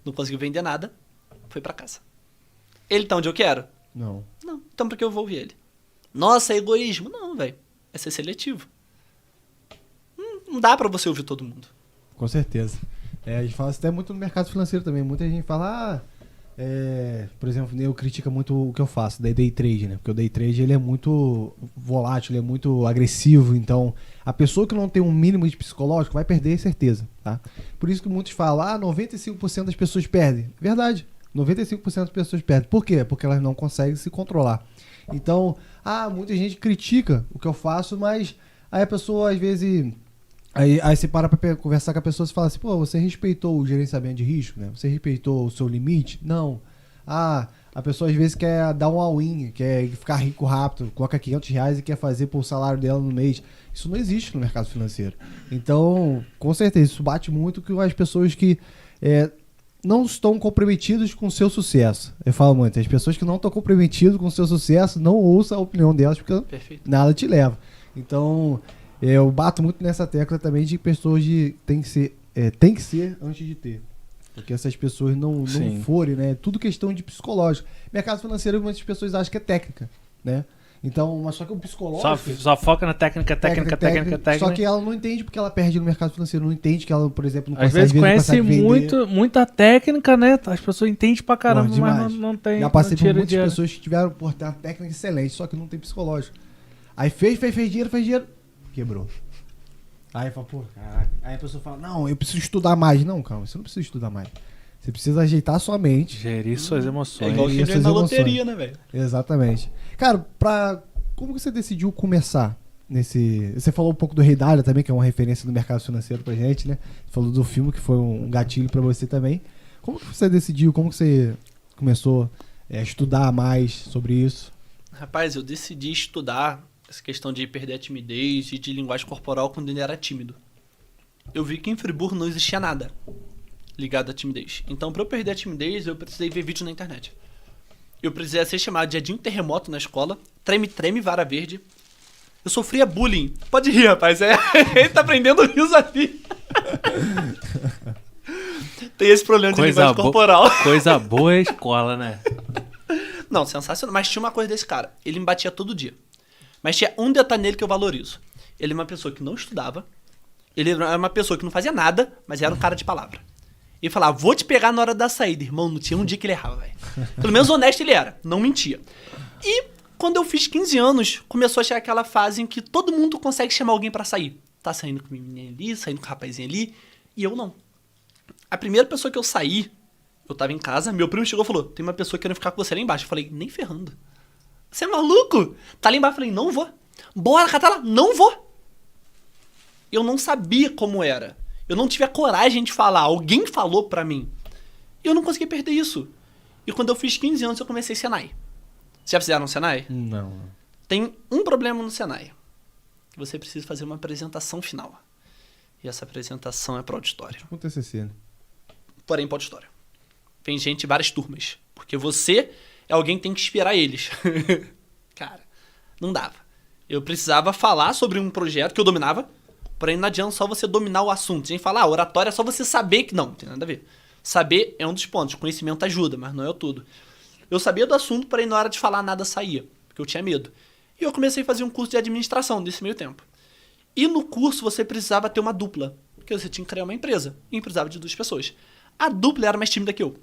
Não conseguiu vender nada, foi pra casa. Ele tá onde eu quero? Não. Não. Então por que eu vou ouvir ele? Nossa, é egoísmo. Não, velho. É ser seletivo. Não dá pra você ouvir todo mundo. Com certeza. A gente fala isso até muito no mercado financeiro também. Muita gente fala, por exemplo, eu critico muito o que eu faço, da day trade, né? Porque o day trade ele é muito volátil, ele é muito agressivo. Então, a pessoa que não tem um mínimo de psicológico vai perder, certeza, tá? Por isso que muitos falam, 95% das pessoas perdem. Verdade. 95% das pessoas perdem. Por quê? Porque elas não conseguem se controlar. Então, muita gente critica o que eu faço, mas aí a pessoa às vezes... Aí você para pra conversar com a pessoa e fala assim, pô, você respeitou o gerenciamento de risco, né? Você respeitou o seu limite? Não. A pessoa às vezes quer dar um all-in, quer ficar rico rápido, coloca R$500 e quer fazer por salário dela no mês. Isso não existe no mercado financeiro. Então, com certeza, isso bate muito com as pessoas que não estão comprometidas com o seu sucesso. Eu falo muito, as pessoas que não estão comprometidas com o seu sucesso, não ouça a opinião delas, porque Perfeito. nada te leva. Então... eu bato muito nessa tecla também de pessoas de tem que ser antes de ter. Porque essas pessoas não forem, né? Tudo questão de psicológico. Mercado financeiro, muitas pessoas acham que é técnica, né? Então, mas só que o psicológico... Só foca na técnica. Só que ela não entende porque ela perde no mercado financeiro. Não entende que ela, por exemplo, não Às consegue vezes vender, conhece muita técnica, né? As pessoas entendem pra caramba, Porra, mas demais. não tem. Já passei por muitas dinheiro. pessoas que tiveram, ter uma técnica excelente, só que não tem psicológico. Aí fez dinheiro, quebrou. Aí fala, pô, caraca. Aí a pessoa fala, não, eu preciso estudar mais. Não, calma, você não precisa estudar mais. Você precisa ajeitar a sua mente. Gerir suas emoções. É igual quem ganha na loteria, né, velho? Exatamente. Cara, como que você decidiu começar nesse... Você falou um pouco do Rei Dalio também, que é uma referência do mercado financeiro pra gente, né? Você falou do filme, que foi um gatilho pra você também. Como que você decidiu, como que você começou a estudar mais sobre isso? Rapaz, eu decidi estudar essa questão de perder a timidez e de linguagem corporal quando ele era tímido. Eu vi que em Friburgo não existia nada ligado à timidez. Então, pra eu perder a timidez, eu precisei ver vídeo na internet. Eu precisei ser chamado de Edinho Terremoto na escola, treme, vara verde. Eu sofria bullying. Pode rir, rapaz. Ele tá aprendendo riso ali. Tem esse problema de linguagem corporal. Coisa boa é a escola, né? Não, sensacional. Mas tinha uma coisa desse cara. Ele me batia todo dia. Mas tinha um detalhe nele que eu valorizo. Ele é uma pessoa que não estudava. Ele era uma pessoa que não fazia nada, mas era um cara de palavra. Ele falava, vou te pegar na hora da saída. Irmão, não tinha um dia que ele errava, velho. Pelo menos honesto ele era, não mentia. E quando eu fiz 15 anos, começou a chegar aquela fase em que todo mundo consegue chamar alguém pra sair. Tá saindo com o menininho ali, saindo com o rapazinho ali, e eu não. A primeira pessoa que eu saí, eu tava em casa, meu primo chegou e falou, tem uma pessoa querendo ficar com você lá embaixo. Eu falei, nem ferrando. Você é maluco? Tá lá embaixo. Eu falei, não vou. Bora, Catala, não vou. Eu não sabia como era. Eu não tive a coragem de falar. Alguém falou pra mim. E eu não consegui perder isso. E quando eu fiz 15 anos, eu comecei Senai. Vocês já fizeram Senai? Não. Tem um problema no Senai. Você precisa fazer uma apresentação final. E essa apresentação é para auditório. Um TCC, né? Porém, para auditório. Vem gente de várias turmas. Porque você é alguém que tem que inspirar eles. Cara, não dava. Eu precisava falar sobre um projeto que eu dominava. Porém, não adianta só você dominar o assunto. A gente fala, oratória é só você saber que... Não, não tem nada a ver. Saber é um dos pontos. Conhecimento ajuda, mas não é o tudo. Eu sabia do assunto, porém na hora de falar nada saía. Porque eu tinha medo. E eu comecei a fazer um curso de administração nesse meio tempo. E no curso você precisava ter uma dupla. Porque você tinha que criar uma empresa. E precisava de 2 pessoas. A dupla era mais tímida que eu.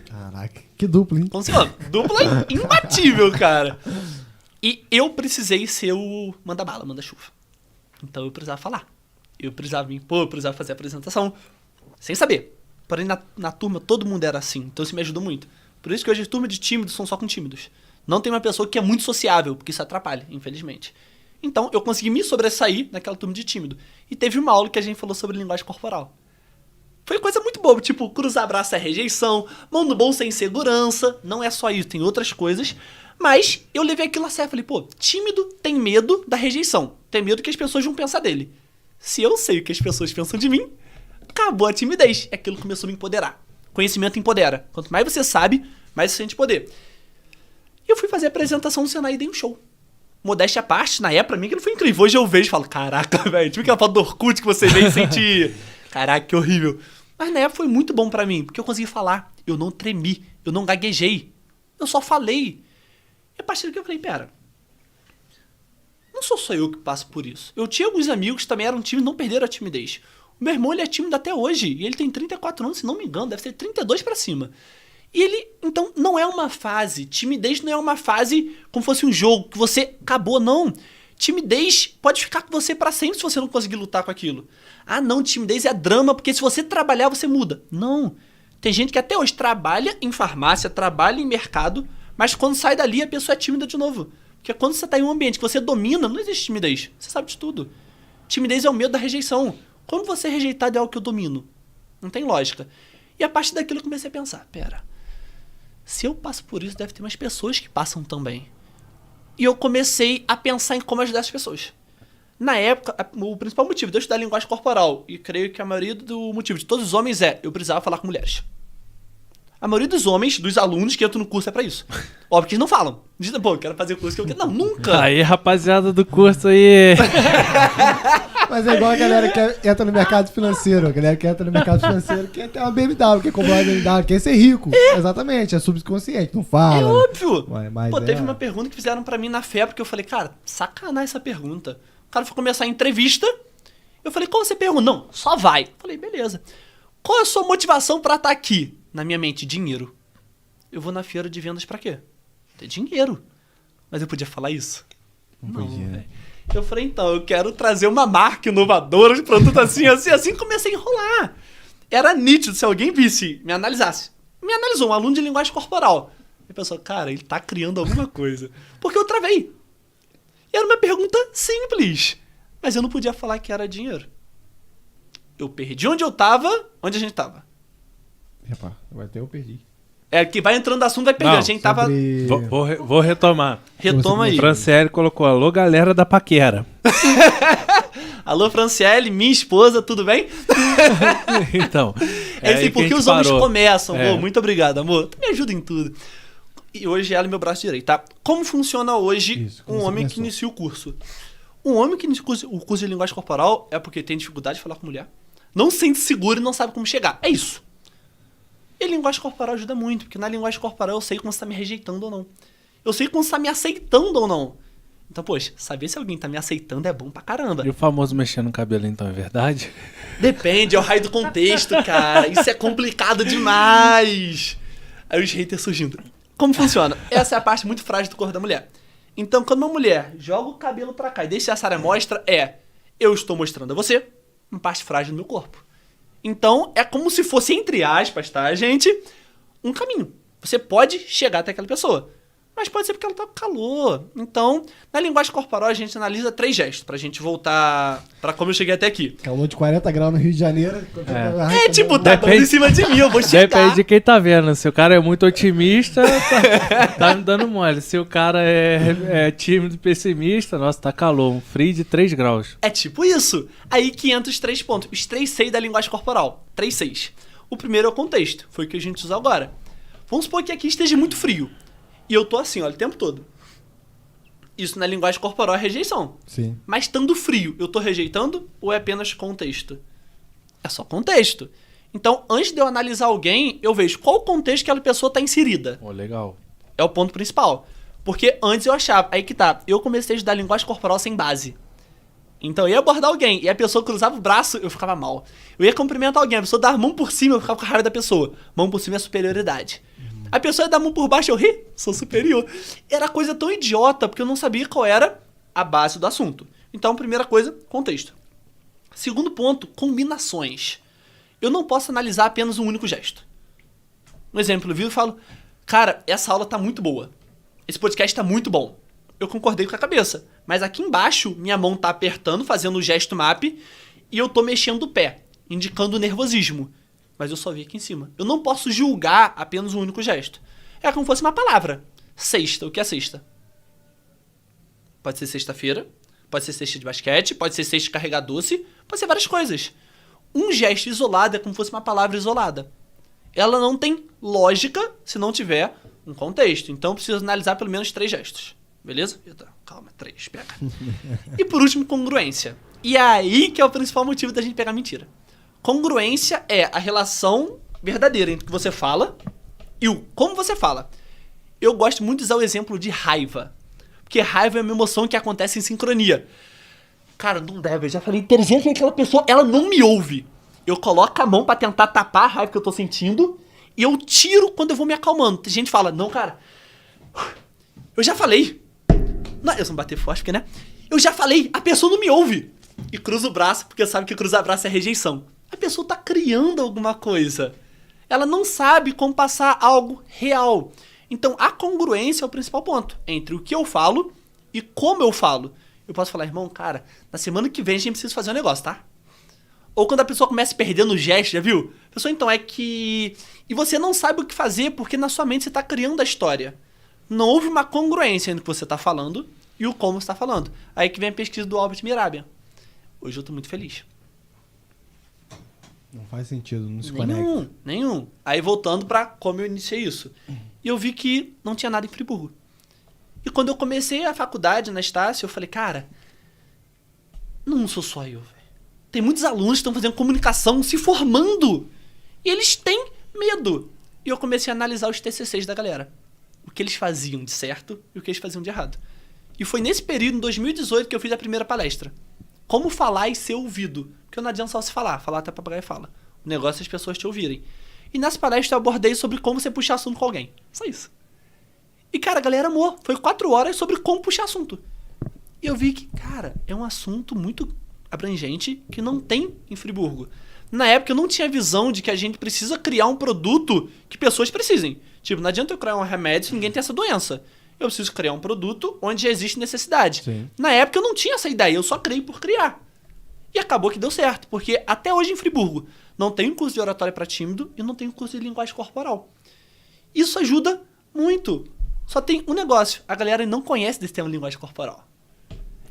Caraca, que dupla, hein? Como você falou, dupla imbatível, cara. E eu precisei ser o manda-bala, manda-chuva. Então eu precisava falar. Eu precisava me impor, eu precisava fazer a apresentação. Sem saber. Porém, na turma, todo mundo era assim. Então isso me ajudou muito. Por isso que hoje as turmas de tímidos são só com tímidos. Não tem uma pessoa que é muito sociável, porque isso atrapalha, infelizmente. Então, eu consegui me sobressair naquela turma de tímido. E teve uma aula que a gente falou sobre linguagem corporal. Foi coisa muito boa, tipo, cruzar braço é rejeição, mão no bolso é insegurança, não é só isso, tem outras coisas. Mas eu levei aquilo a sério, falei, pô, tímido tem medo da rejeição, tem medo que as pessoas vão pensar dele. Se eu sei o que as pessoas pensam de mim, acabou a timidez. Aquilo começou a me empoderar. Conhecimento empodera. Quanto mais você sabe, mais você sente poder. E eu fui fazer a apresentação no Senai e dei um show. Modéstia à parte, na época, pra mim aquilo foi incrível. Hoje eu vejo e falo, caraca, velho, tipo aquela foto do Orkut que você vê e sente... Caraca, que horrível. Mas na época foi muito bom pra mim, porque eu consegui falar. Eu não tremi, eu não gaguejei. Eu só falei. E a partir daí eu falei, pera, não sou só eu que passo por isso. Eu tinha alguns amigos que também eram tímidos e não perderam a timidez. O meu irmão, ele é tímido até hoje. E ele tem 34 anos, se não me engano, deve ser 32 pra cima. E ele, então, não é uma fase. Timidez não é uma fase como fosse um jogo, que você acabou, não. Timidez pode ficar com você pra sempre se você não conseguir lutar com aquilo. Ah, não, timidez é drama, porque se você trabalhar, você muda. Não. Tem gente que até hoje trabalha em farmácia, trabalha em mercado, mas quando sai dali, a pessoa é tímida de novo. Porque quando você tá em um ambiente que você domina, não existe timidez. Você sabe de tudo. Timidez é o medo da rejeição. Como você é rejeitado é algo que eu domino? Não tem lógica. E a partir daquilo eu comecei a pensar, pera, se eu passo por isso, deve ter mais pessoas que passam também. E eu comecei a pensar em como ajudar as pessoas. Na época, o principal motivo de eu estudar linguagem corporal, e creio que a maioria do motivo de todos os homens eu precisava falar com mulheres. A maioria dos homens, dos alunos que entram no curso é pra isso. Óbvio que eles não falam. Dizem, pô, eu quero fazer o curso que eu quero. Não, nunca. Aí, rapaziada do curso aí. Mas é igual a galera que entra no mercado financeiro. A galera que entra no mercado financeiro quer ter uma BMW, quer comprar uma BMW, quer ser rico. Exatamente, é subconsciente, não fala. É óbvio. Mas Pô, teve uma pergunta que fizeram pra mim na FEB, que eu falei, cara, sacanagem essa pergunta. O cara foi começar a entrevista, eu falei, qual você pergunta? Não, só vai. Eu falei, beleza. Qual é a sua motivação pra estar aqui? Na minha mente, dinheiro. Eu vou na feira de vendas pra quê? Ter dinheiro. Mas eu podia falar isso? Não podia. Velho. Eu falei, então, eu quero trazer uma marca inovadora de produto assim, comecei a enrolar. Era nítido, se alguém visse, me analisasse. Me analisou, um aluno de linguagem corporal. E pensou, cara, ele tá criando alguma coisa. Porque eu travei. E era uma pergunta simples. Mas eu não podia falar que era dinheiro. Eu perdi onde eu tava, onde a gente tava. Epa, agora até eu perdi. É, que vai entrando no assunto, vai perder. Não, A gente tava... Vou retomar. Retoma aí. Franciele colocou, alô, galera da paquera. Alô, Franciele, minha esposa, tudo bem? Então, É assim, aí que a porque gente os homens parou. começam. É. Pô, muito obrigado, amor. Tu me ajuda em tudo. E hoje ela é meu braço direito, tá? Como funciona hoje Isso, como um você homem que começou. inicia o curso? Um homem que inicia o curso de linguagem corporal é porque tem dificuldade de falar com mulher, não se sente seguro e não sabe como chegar. É isso. E a linguagem corporal ajuda muito, porque na linguagem corporal eu sei como você tá me rejeitando ou não. Eu sei como você tá me aceitando ou não. Então, poxa, saber se alguém tá me aceitando é bom pra caramba. E o famoso mexendo no cabelo, então, é verdade? Depende, é o raio do contexto, cara. Isso é complicado demais. Aí os haters surgindo. Como funciona? Essa é a parte muito frágil do corpo da mulher. Então, quando uma mulher joga o cabelo pra cá e deixa essa área mostra, eu estou mostrando a você uma parte frágil do meu corpo. Então, é como se fosse, entre aspas, tá, gente? Um caminho. Você pode chegar até aquela pessoa. Mas pode ser porque ela tá com calor. Então, na linguagem corporal, a gente analisa 3 gestos pra gente voltar pra como eu cheguei até aqui. Calor de 40 graus no Rio de Janeiro. É tipo, tá dando em cima de mim, eu vou chegar. Depende de quem tá vendo. Se o cara é muito otimista, tá me dando mole. Se o cara é tímido e pessimista, nossa, tá calor. Um frio de 3 graus. É tipo isso. Aí que entra os 3 pontos. Os 3 Cs da linguagem corporal. 3 Cs. O primeiro é o contexto. Foi o que a gente usou agora. Vamos supor que aqui esteja muito frio. E eu tô assim, olha, o tempo todo. Isso na linguagem corporal é rejeição. Sim. Mas estando frio, eu tô rejeitando ou é apenas contexto? É só contexto. Então, antes de eu analisar alguém, eu vejo qual o contexto que aquela pessoa tá inserida. Ó, legal. É o ponto principal. Porque antes eu achava, aí que tá, eu comecei a estudar linguagem corporal sem base. Então eu ia abordar alguém e a pessoa cruzava o braço, eu ficava mal. Eu ia cumprimentar alguém, a pessoa dava a mão por cima, eu ficava com a raiva da pessoa. Mão por cima é superioridade. A pessoa ia dar a mão por baixo, eu ri, sou superior. Era coisa tão idiota, porque eu não sabia qual era a base do assunto. Então, primeira coisa, contexto. Segundo ponto, combinações. Eu não posso analisar apenas um único gesto. Um exemplo, eu vi e falo, cara, essa aula tá muito boa. Esse podcast tá muito bom. eu concordei com a cabeça. Mas aqui embaixo, minha mão tá apertando, fazendo o gesto map, e eu tô mexendo o pé, indicando o nervosismo. Mas eu só vi aqui em cima. Eu não posso julgar apenas um único gesto. É como se fosse uma palavra. Sexta. O que é sexta? Pode ser sexta-feira, pode ser cesta de basquete, pode ser cesta de carregar doce, pode ser várias coisas. Um gesto isolado é como se fosse uma palavra isolada. Ela não tem lógica se não tiver um contexto. Então eu preciso analisar pelo menos 3 gestos. Beleza? Calma, 3, pega. E por último, congruência. E é aí que é o principal motivo da gente pegar mentira. Congruência é a relação verdadeira entre o que você fala e o como você fala. Eu gosto muito de usar o exemplo de raiva. Porque raiva é uma emoção que acontece em sincronia. Cara, não deve, eu já falei inteligente que aquela pessoa, ela não me ouve. Eu coloco a mão pra tentar tapar a raiva que eu tô sentindo e eu tiro quando eu vou me acalmando. Tem gente que fala, não, cara, eu já falei. Não, eu não bater forte, porque, né? Eu já falei, a pessoa não me ouve. E cruza o braço, porque sabe que cruzar braço é rejeição. A pessoa tá criando alguma coisa. Ela não sabe como passar algo real. Então, a congruência é o principal ponto entre o que eu falo e como eu falo. Eu posso falar, irmão, cara, na semana que vem a gente precisa fazer um negócio, tá? Ou quando a pessoa começa a perder no gesto, já viu? A pessoa, então, é que... E você não sabe o que fazer porque na sua mente você tá criando a história. Não houve uma congruência entre o que você tá falando e o como você tá falando. Aí que vem a pesquisa do Albert Mirabia. Hoje eu tô muito feliz. Não faz sentido, não se conecta. Nenhum. Aí voltando pra como eu iniciei isso. E eu vi que não tinha nada em Friburgo. E quando eu comecei a faculdade na Estácio, eu falei, cara, não sou só eu, velho. Tem muitos alunos que estão fazendo comunicação, se formando. E eles têm medo. E eu comecei a analisar os TCCs da galera. O que eles faziam de certo e o que eles faziam de errado. E foi nesse período, em 2018, que eu fiz a primeira palestra. Como falar e ser ouvido. Porque não adianta só se falar. Falar até papagaio fala. O negócio é as pessoas te ouvirem. E nessa palestra eu abordei sobre como você puxar assunto com alguém. Só isso. E, cara, a galera amou. Foi 4 horas sobre como puxar assunto. E eu vi que, cara, é um assunto muito abrangente que não tem em Friburgo. Na época eu não tinha visão de que a gente precisa criar um produto que pessoas precisem. Tipo, não adianta eu criar um remédio se ninguém tem essa doença. Eu preciso criar um produto onde já existe necessidade. Sim. Na época eu não tinha essa ideia, eu só criei por criar. E acabou que deu certo, porque até hoje em Friburgo não tem um curso de oratória para tímido e não tem um curso de linguagem corporal. Isso ajuda muito. Só tem um negócio, a galera não conhece desse tema de linguagem corporal.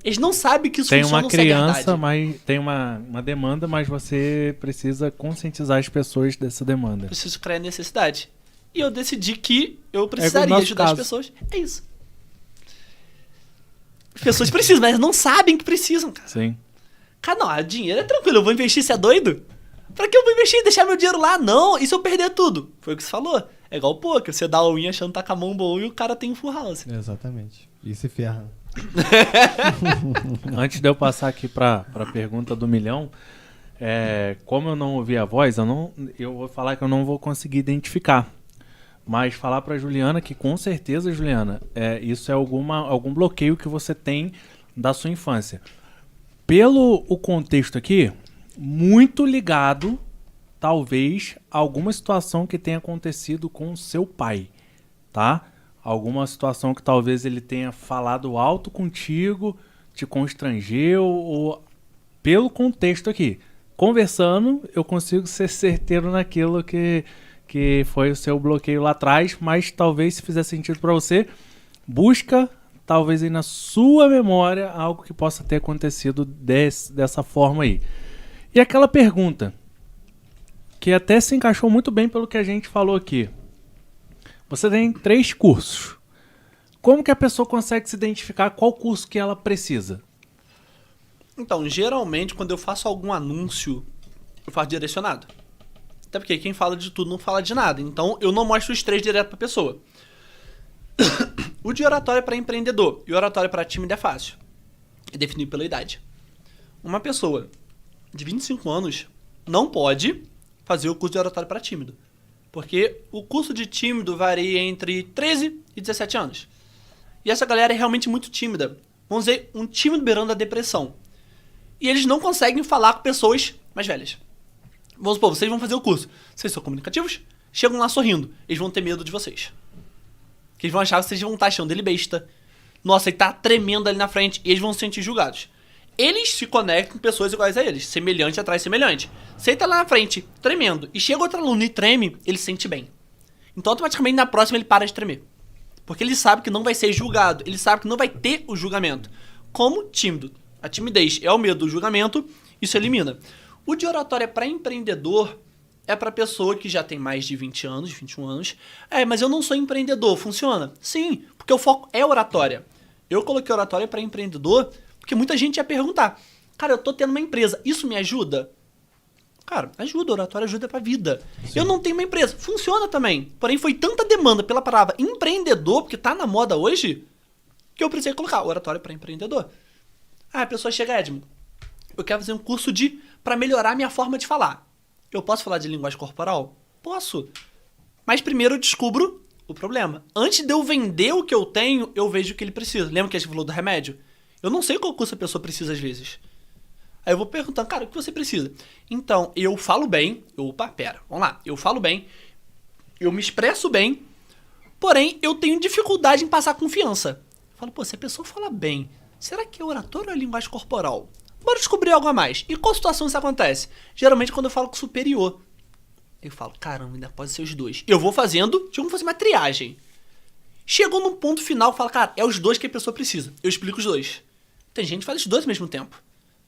Eles não sabem que isso Tem funciona uma ou se é criança, verdade. mas tem uma demanda, mas você precisa conscientizar as pessoas dessa demanda. Preciso criar necessidade. E eu decidi que eu precisaria nosso ajudar caso. as pessoas. É isso. As pessoas precisam, mas não sabem que precisam, cara. Sim. Cara, não, dinheiro é tranquilo, eu vou investir, você é doido? Pra que eu vou investir e deixar meu dinheiro lá? Não, e se eu perder tudo? Foi o que você falou. É igual o poker, você dá a unha achando que tá com a mão boa e o cara tem um full house. Exatamente. E se ferra. Antes de eu passar aqui pra pergunta do milhão, como eu não ouvi a voz, eu vou falar que eu não vou conseguir identificar. Mas falar pra Juliana que com certeza, Juliana, isso é algum bloqueio que você tem da sua infância. Pelo o contexto aqui, muito ligado, talvez, a alguma situação que tenha acontecido com o seu pai, tá? Alguma situação que talvez ele tenha falado alto contigo, te constrangeu, ou pelo contexto aqui. Conversando, eu consigo ser certeiro naquilo que foi o seu bloqueio lá atrás, mas talvez se fizer sentido para você, busca talvez aí na sua memória algo que possa ter acontecido dessa forma aí. E aquela pergunta, que até se encaixou muito bem pelo que a gente falou aqui. Você tem 3 cursos. Como que a pessoa consegue se identificar qual curso que ela precisa? Então, geralmente, quando eu faço algum anúncio, eu faço direcionado. Até porque quem fala de tudo não fala de nada. Então, eu não mostro os 3 direto pra pessoa. O de oratória para empreendedor e o oratória para tímido é fácil. É definido pela idade. Uma pessoa de 25 anos não pode fazer o curso de oratória para tímido. Porque o curso de tímido varia entre 13 e 17 anos. E essa galera é realmente muito tímida. Vamos dizer, um tímido beirando a depressão. E eles não conseguem falar com pessoas mais velhas. Vamos supor, vocês vão fazer o curso. Vocês são comunicativos? Chegam lá sorrindo. Eles vão ter medo de vocês. Que eles vão achar que vocês vão estar achando ele besta. Nossa, ele tá tremendo ali na frente. E eles vão se sentir julgados. Eles se conectam com pessoas iguais a eles. Semelhante atrai semelhante. Se ele tá lá na frente, tremendo, e chega outro aluno e treme, ele se sente bem. Então, automaticamente, na próxima, ele para de tremer. Porque ele sabe que não vai ser julgado. Ele sabe que não vai ter o julgamento. Como tímido. A timidez é o medo do julgamento. Isso elimina. O de oratória para empreendedor é para pessoa que já tem mais de 20 anos, 21 anos. Mas eu não sou empreendedor. Funciona? Sim, porque o foco é oratória. Eu coloquei oratória para empreendedor porque muita gente ia perguntar. Cara, eu tô tendo uma empresa. Isso me ajuda? Cara, ajuda. Oratória ajuda pra vida. Sim. Eu não tenho uma empresa. Funciona também. Porém, foi tanta demanda pela palavra empreendedor, porque tá na moda hoje, que eu precisei colocar oratória para empreendedor. A pessoa chega, Edmo, eu quero fazer um curso para melhorar a minha forma de falar. Eu posso falar de linguagem corporal? Posso. Mas primeiro eu descubro o problema. Antes de eu vender o que eu tenho, eu vejo o que ele precisa. Lembra que a gente falou do remédio? Eu não sei qual curso a pessoa precisa às vezes. Aí eu vou perguntando, cara, o que você precisa? Então, eu falo bem. Vamos lá. Eu falo bem. Eu me expresso bem. Porém, eu tenho dificuldade em passar confiança. Eu falo, se a pessoa fala bem, será que é oratório ou é linguagem corporal? Bora descobrir algo a mais. E qual situação isso acontece? Geralmente quando eu falo com o superior. Eu falo, caramba, ainda pode ser os dois. Eu vou fazendo, vamos fazer uma triagem. Chegou num ponto final, fala, cara, é os dois que a pessoa precisa. Eu explico os dois. Tem gente que faz os dois ao mesmo tempo.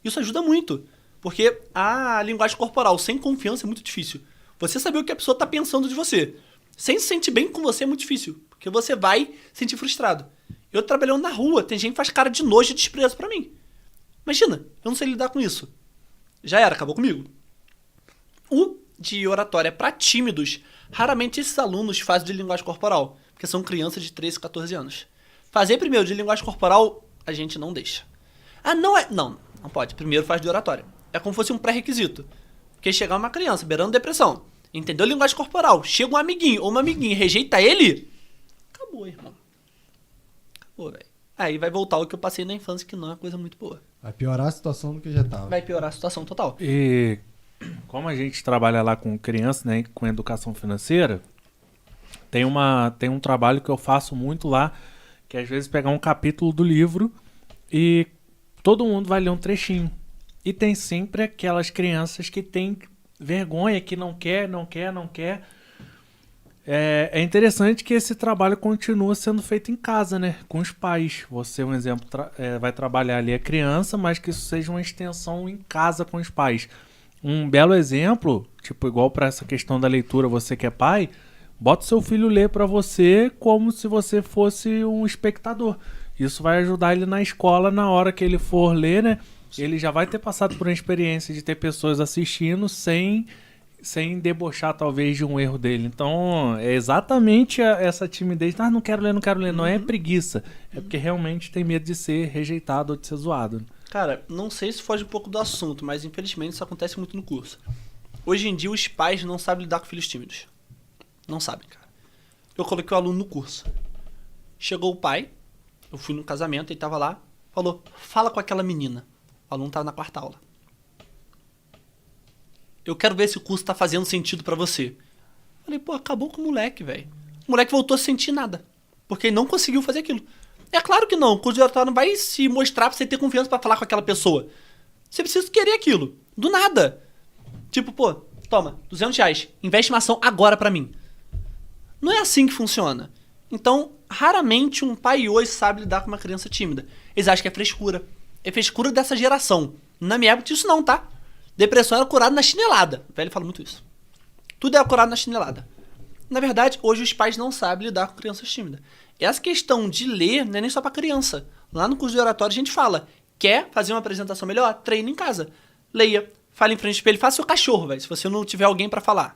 Isso ajuda muito. Porque a linguagem corporal sem confiança é muito difícil. Você saber o que a pessoa está pensando de você. Sem se sentir bem com você é muito difícil. Porque você vai se sentir frustrado. Eu trabalhando na rua, tem gente que faz cara de nojo e desprezo pra mim. Imagina, eu não sei lidar com isso. Já era, acabou comigo. O de oratória para tímidos, raramente esses alunos fazem de linguagem corporal, porque são crianças de 13, 14 anos. Fazer primeiro de linguagem corporal, a gente não deixa. Não pode. Primeiro faz de oratória. É como se fosse um pré-requisito. Porque chegar uma criança beirando depressão, entendeu a linguagem corporal, chega um amiguinho ou uma amiguinha e rejeita ele, acabou, irmão. Acabou, velho. Aí vai voltar o que eu passei na infância, que não é uma coisa muito boa. Vai piorar a situação do que já tava. Vai piorar a situação total. E como a gente trabalha lá com criança, né, com educação financeira, tem um trabalho que eu faço muito lá, que é às vezes pegar um capítulo do livro e todo mundo vai ler um trechinho. E tem sempre aquelas crianças que têm vergonha, que não quer. É interessante que esse trabalho continua sendo feito em casa, né? Com os pais. Você, um exemplo, vai trabalhar ali a criança, mas que isso seja uma extensão em casa com os pais. Um belo exemplo, tipo igual para essa questão da leitura, você que é pai, bota o seu filho ler para você como se você fosse um espectador. Isso vai ajudar ele na escola, na hora que ele for ler, né? Ele já vai ter passado por uma experiência de ter pessoas assistindo sem debochar talvez de um erro dele. Então, é exatamente essa timidez. Não quero ler. Não é preguiça. É porque realmente tem medo de ser rejeitado ou de ser zoado. Cara, não sei se foge um pouco do assunto, mas infelizmente isso acontece muito no curso. Hoje em dia os pais não sabem lidar com filhos tímidos. Não sabem, cara. Eu coloquei o aluno no curso. Chegou o pai, eu fui no casamento, ele tava lá, falou, fala com aquela menina. O aluno tava na quarta aula. Eu quero ver se o curso tá fazendo sentido pra você. Falei, acabou com o moleque, velho. O moleque voltou a sentir nada. Porque ele não conseguiu fazer aquilo. É claro que não. O curso de oratória não vai se mostrar pra você ter confiança pra falar com aquela pessoa. Você precisa querer aquilo. Do nada. Tipo, toma, R$200. Investe uma ação agora pra mim. Não é assim que funciona. Então, raramente um pai hoje sabe lidar com uma criança tímida. Eles acham que é frescura. É frescura dessa geração. Na minha época isso não, tá? Depressão era curada na chinelada. O velho fala muito isso. Tudo era curado na chinelada. Na verdade, hoje os pais não sabem lidar com crianças tímidas. Essa questão de ler não é nem só pra criança. Lá no curso de oratória a gente fala, quer fazer uma apresentação melhor? Treine em casa. Leia, fale em frente ao espelho, faça seu cachorro, velho, se você não tiver alguém pra falar.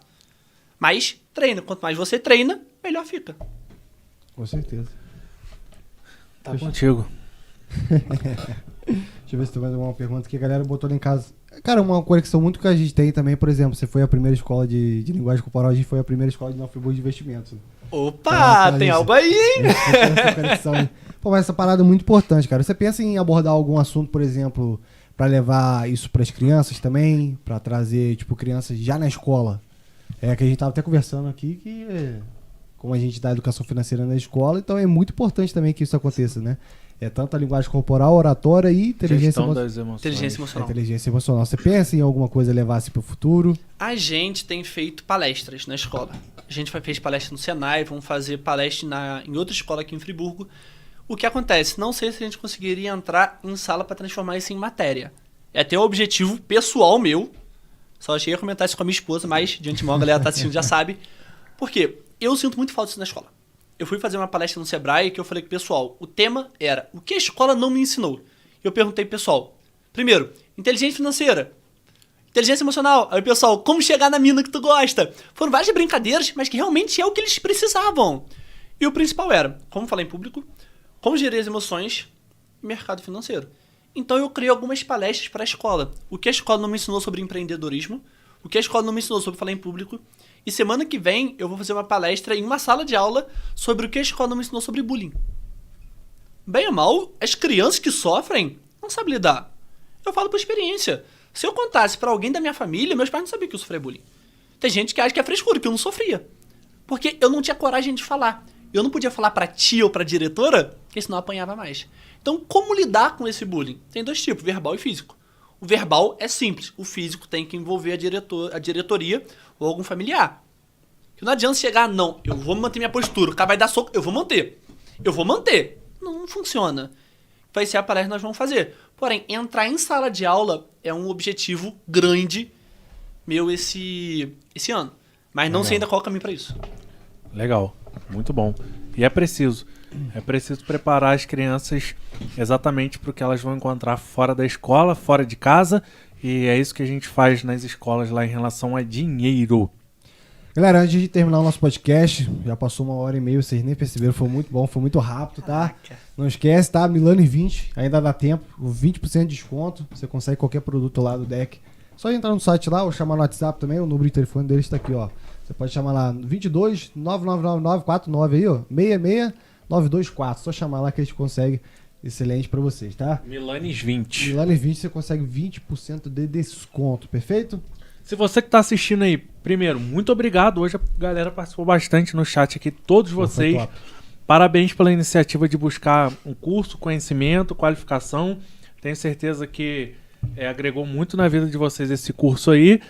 Mas treina. Quanto mais você treina, melhor fica. Com certeza. Tá contigo. Deixa eu ver se tem mais alguma pergunta que a galera botou lá em casa. Cara, uma conexão muito que a gente tem também, por exemplo, você foi a primeira escola de linguagem corporal, a gente foi a primeira escola de Nova de investimentos. Opa, tem algo aí, hein? Essa conexão aí. Pô, mas essa parada é muito importante, cara. Você pensa em abordar algum assunto, por exemplo, pra levar isso pras crianças também? Pra trazer, tipo, crianças já na escola? É que a gente tava até conversando aqui que como a gente dá educação financeira na escola, então é muito importante também que isso aconteça, né? É tanto a linguagem corporal, oratória e inteligência Gestão emocional. das emoções. Inteligência emocional. Inteligência emocional. Você pensa em alguma coisa levar assim pro futuro? A gente tem feito palestras na escola. A gente fez palestra no Senai, vamos fazer palestra em outra escola aqui em Friburgo. O que acontece? Não sei se a gente conseguiria entrar em sala para transformar isso em matéria. É até o objetivo pessoal meu. Só cheguei a comentar isso com a minha esposa, mas de antemão a galera tá assistindo já sabe. Por quê? Eu sinto muito falta disso na escola. Eu fui fazer uma palestra no Sebrae que eu falei com o pessoal, o tema era o que a escola não me ensinou. Eu perguntei pro pessoal, primeiro, inteligência financeira, inteligência emocional. Aí o pessoal, como chegar na mina que tu gosta? Foram várias brincadeiras, mas que realmente é o que eles precisavam. E o principal era, como falar em público, como gerir as emoções e mercado financeiro. Então eu criei algumas palestras para a escola. O que a escola não me ensinou sobre empreendedorismo, o que a escola não me ensinou sobre falar em público. E semana que vem eu vou fazer uma palestra em uma sala de aula sobre o que a escola não me ensinou sobre bullying. Bem ou mal, as crianças que sofrem não sabem lidar. Eu falo por experiência. Se eu contasse para alguém da minha família, meus pais não sabiam que eu sofria bullying. Tem gente que acha que é frescura, que eu não sofria. Porque eu não tinha coragem de falar. Eu não podia falar pra tia ou pra diretora, porque senão eu apanhava mais. Então, como lidar com esse bullying? Tem dois tipos, verbal e físico. O verbal é simples, o físico tem que envolver a diretoria ou algum familiar. Que não adianta chegar, não, eu vou manter minha postura, o cara vai dar soco, eu vou manter. Não funciona. Vai ser a palestra que nós vamos fazer. Porém, entrar em sala de aula é um objetivo grande meu esse ano. Mas não sei ainda qual é o caminho pra isso. Legal, muito bom. E é preciso preparar as crianças exatamente para o que elas vão encontrar fora da escola, fora de casa, e é isso que a gente faz nas escolas lá em relação a dinheiro. Galera, antes de terminar o nosso podcast, já passou 1h30, vocês nem perceberam, foi muito bom, foi muito rápido, tá? Caraca. Não esquece, tá? Milano em 20, ainda dá tempo, 20% de desconto, você consegue qualquer produto lá do deck. Só entrar no site lá ou chamar no WhatsApp também, o número de telefone deles tá aqui, ó. Você pode chamar lá 22 999949 aí, ó, 66924. Só chamar lá que a gente consegue excelente pra vocês, tá? Milanes 20. Milano em 20 você consegue 20% de desconto, perfeito? Se você que tá assistindo aí, primeiro, muito obrigado. Hoje a galera participou bastante no chat aqui, todos vocês. top. Parabéns pela iniciativa de buscar um curso, conhecimento, qualificação. Tenho certeza que agregou muito na vida de vocês esse curso aí.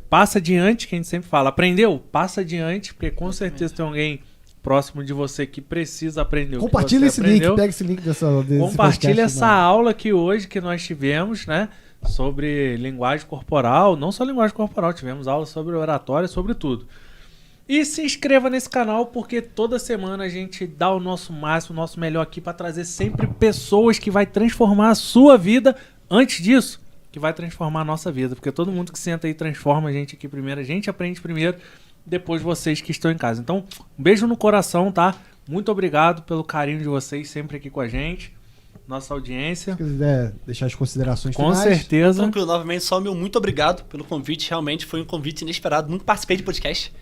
Passa adiante, que a gente sempre fala. Aprendeu? Passa adiante, porque com certeza tem alguém próximo de você que precisa aprender. Compartilha esse link, pega esse link desse Compartilha podcast, essa né? aula aqui hoje que nós tivemos, né? Sobre linguagem corporal, não só linguagem corporal, tivemos aula sobre oratória, sobre tudo. E se inscreva nesse canal, porque toda semana a gente dá o nosso máximo, o nosso melhor aqui para trazer sempre pessoas que vai transformar a sua vida. Antes disso, que vai transformar a nossa vida, porque todo mundo que senta aí transforma a gente aqui primeiro, a gente aprende primeiro, depois vocês que estão em casa. Então, um beijo no coração, tá? Muito obrigado pelo carinho de vocês sempre aqui com a gente, nossa audiência. Se quiser deixar as considerações Com finais. certeza. Tranquilo, novamente, só meu muito obrigado pelo convite. Realmente foi um convite inesperado. Nunca participei de podcast.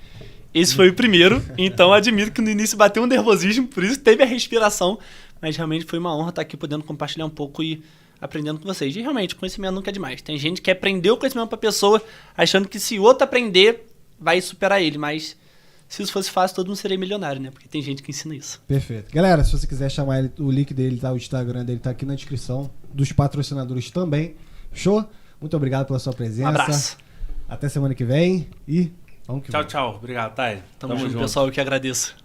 Esse foi o primeiro. Então admito que no início bateu um nervosismo, por isso teve a respiração. Mas realmente foi uma honra estar aqui podendo compartilhar um pouco e aprendendo com vocês. E realmente, conhecimento nunca é demais. Tem gente que aprendeu o conhecimento pra pessoa, achando que se o outro aprender, vai superar ele. Mas se isso fosse fácil, todo mundo seria milionário, né? Porque tem gente que ensina isso. Perfeito. Galera, se você quiser chamar ele, o link dele, tá? O Instagram dele tá aqui na descrição. Dos patrocinadores também. Show? Muito obrigado pela sua presença. Um abraço. Até semana que vem e vamos que Tchau, vamos. tchau. Obrigado, Thay. Tamo junto, pessoal. Eu que agradeço.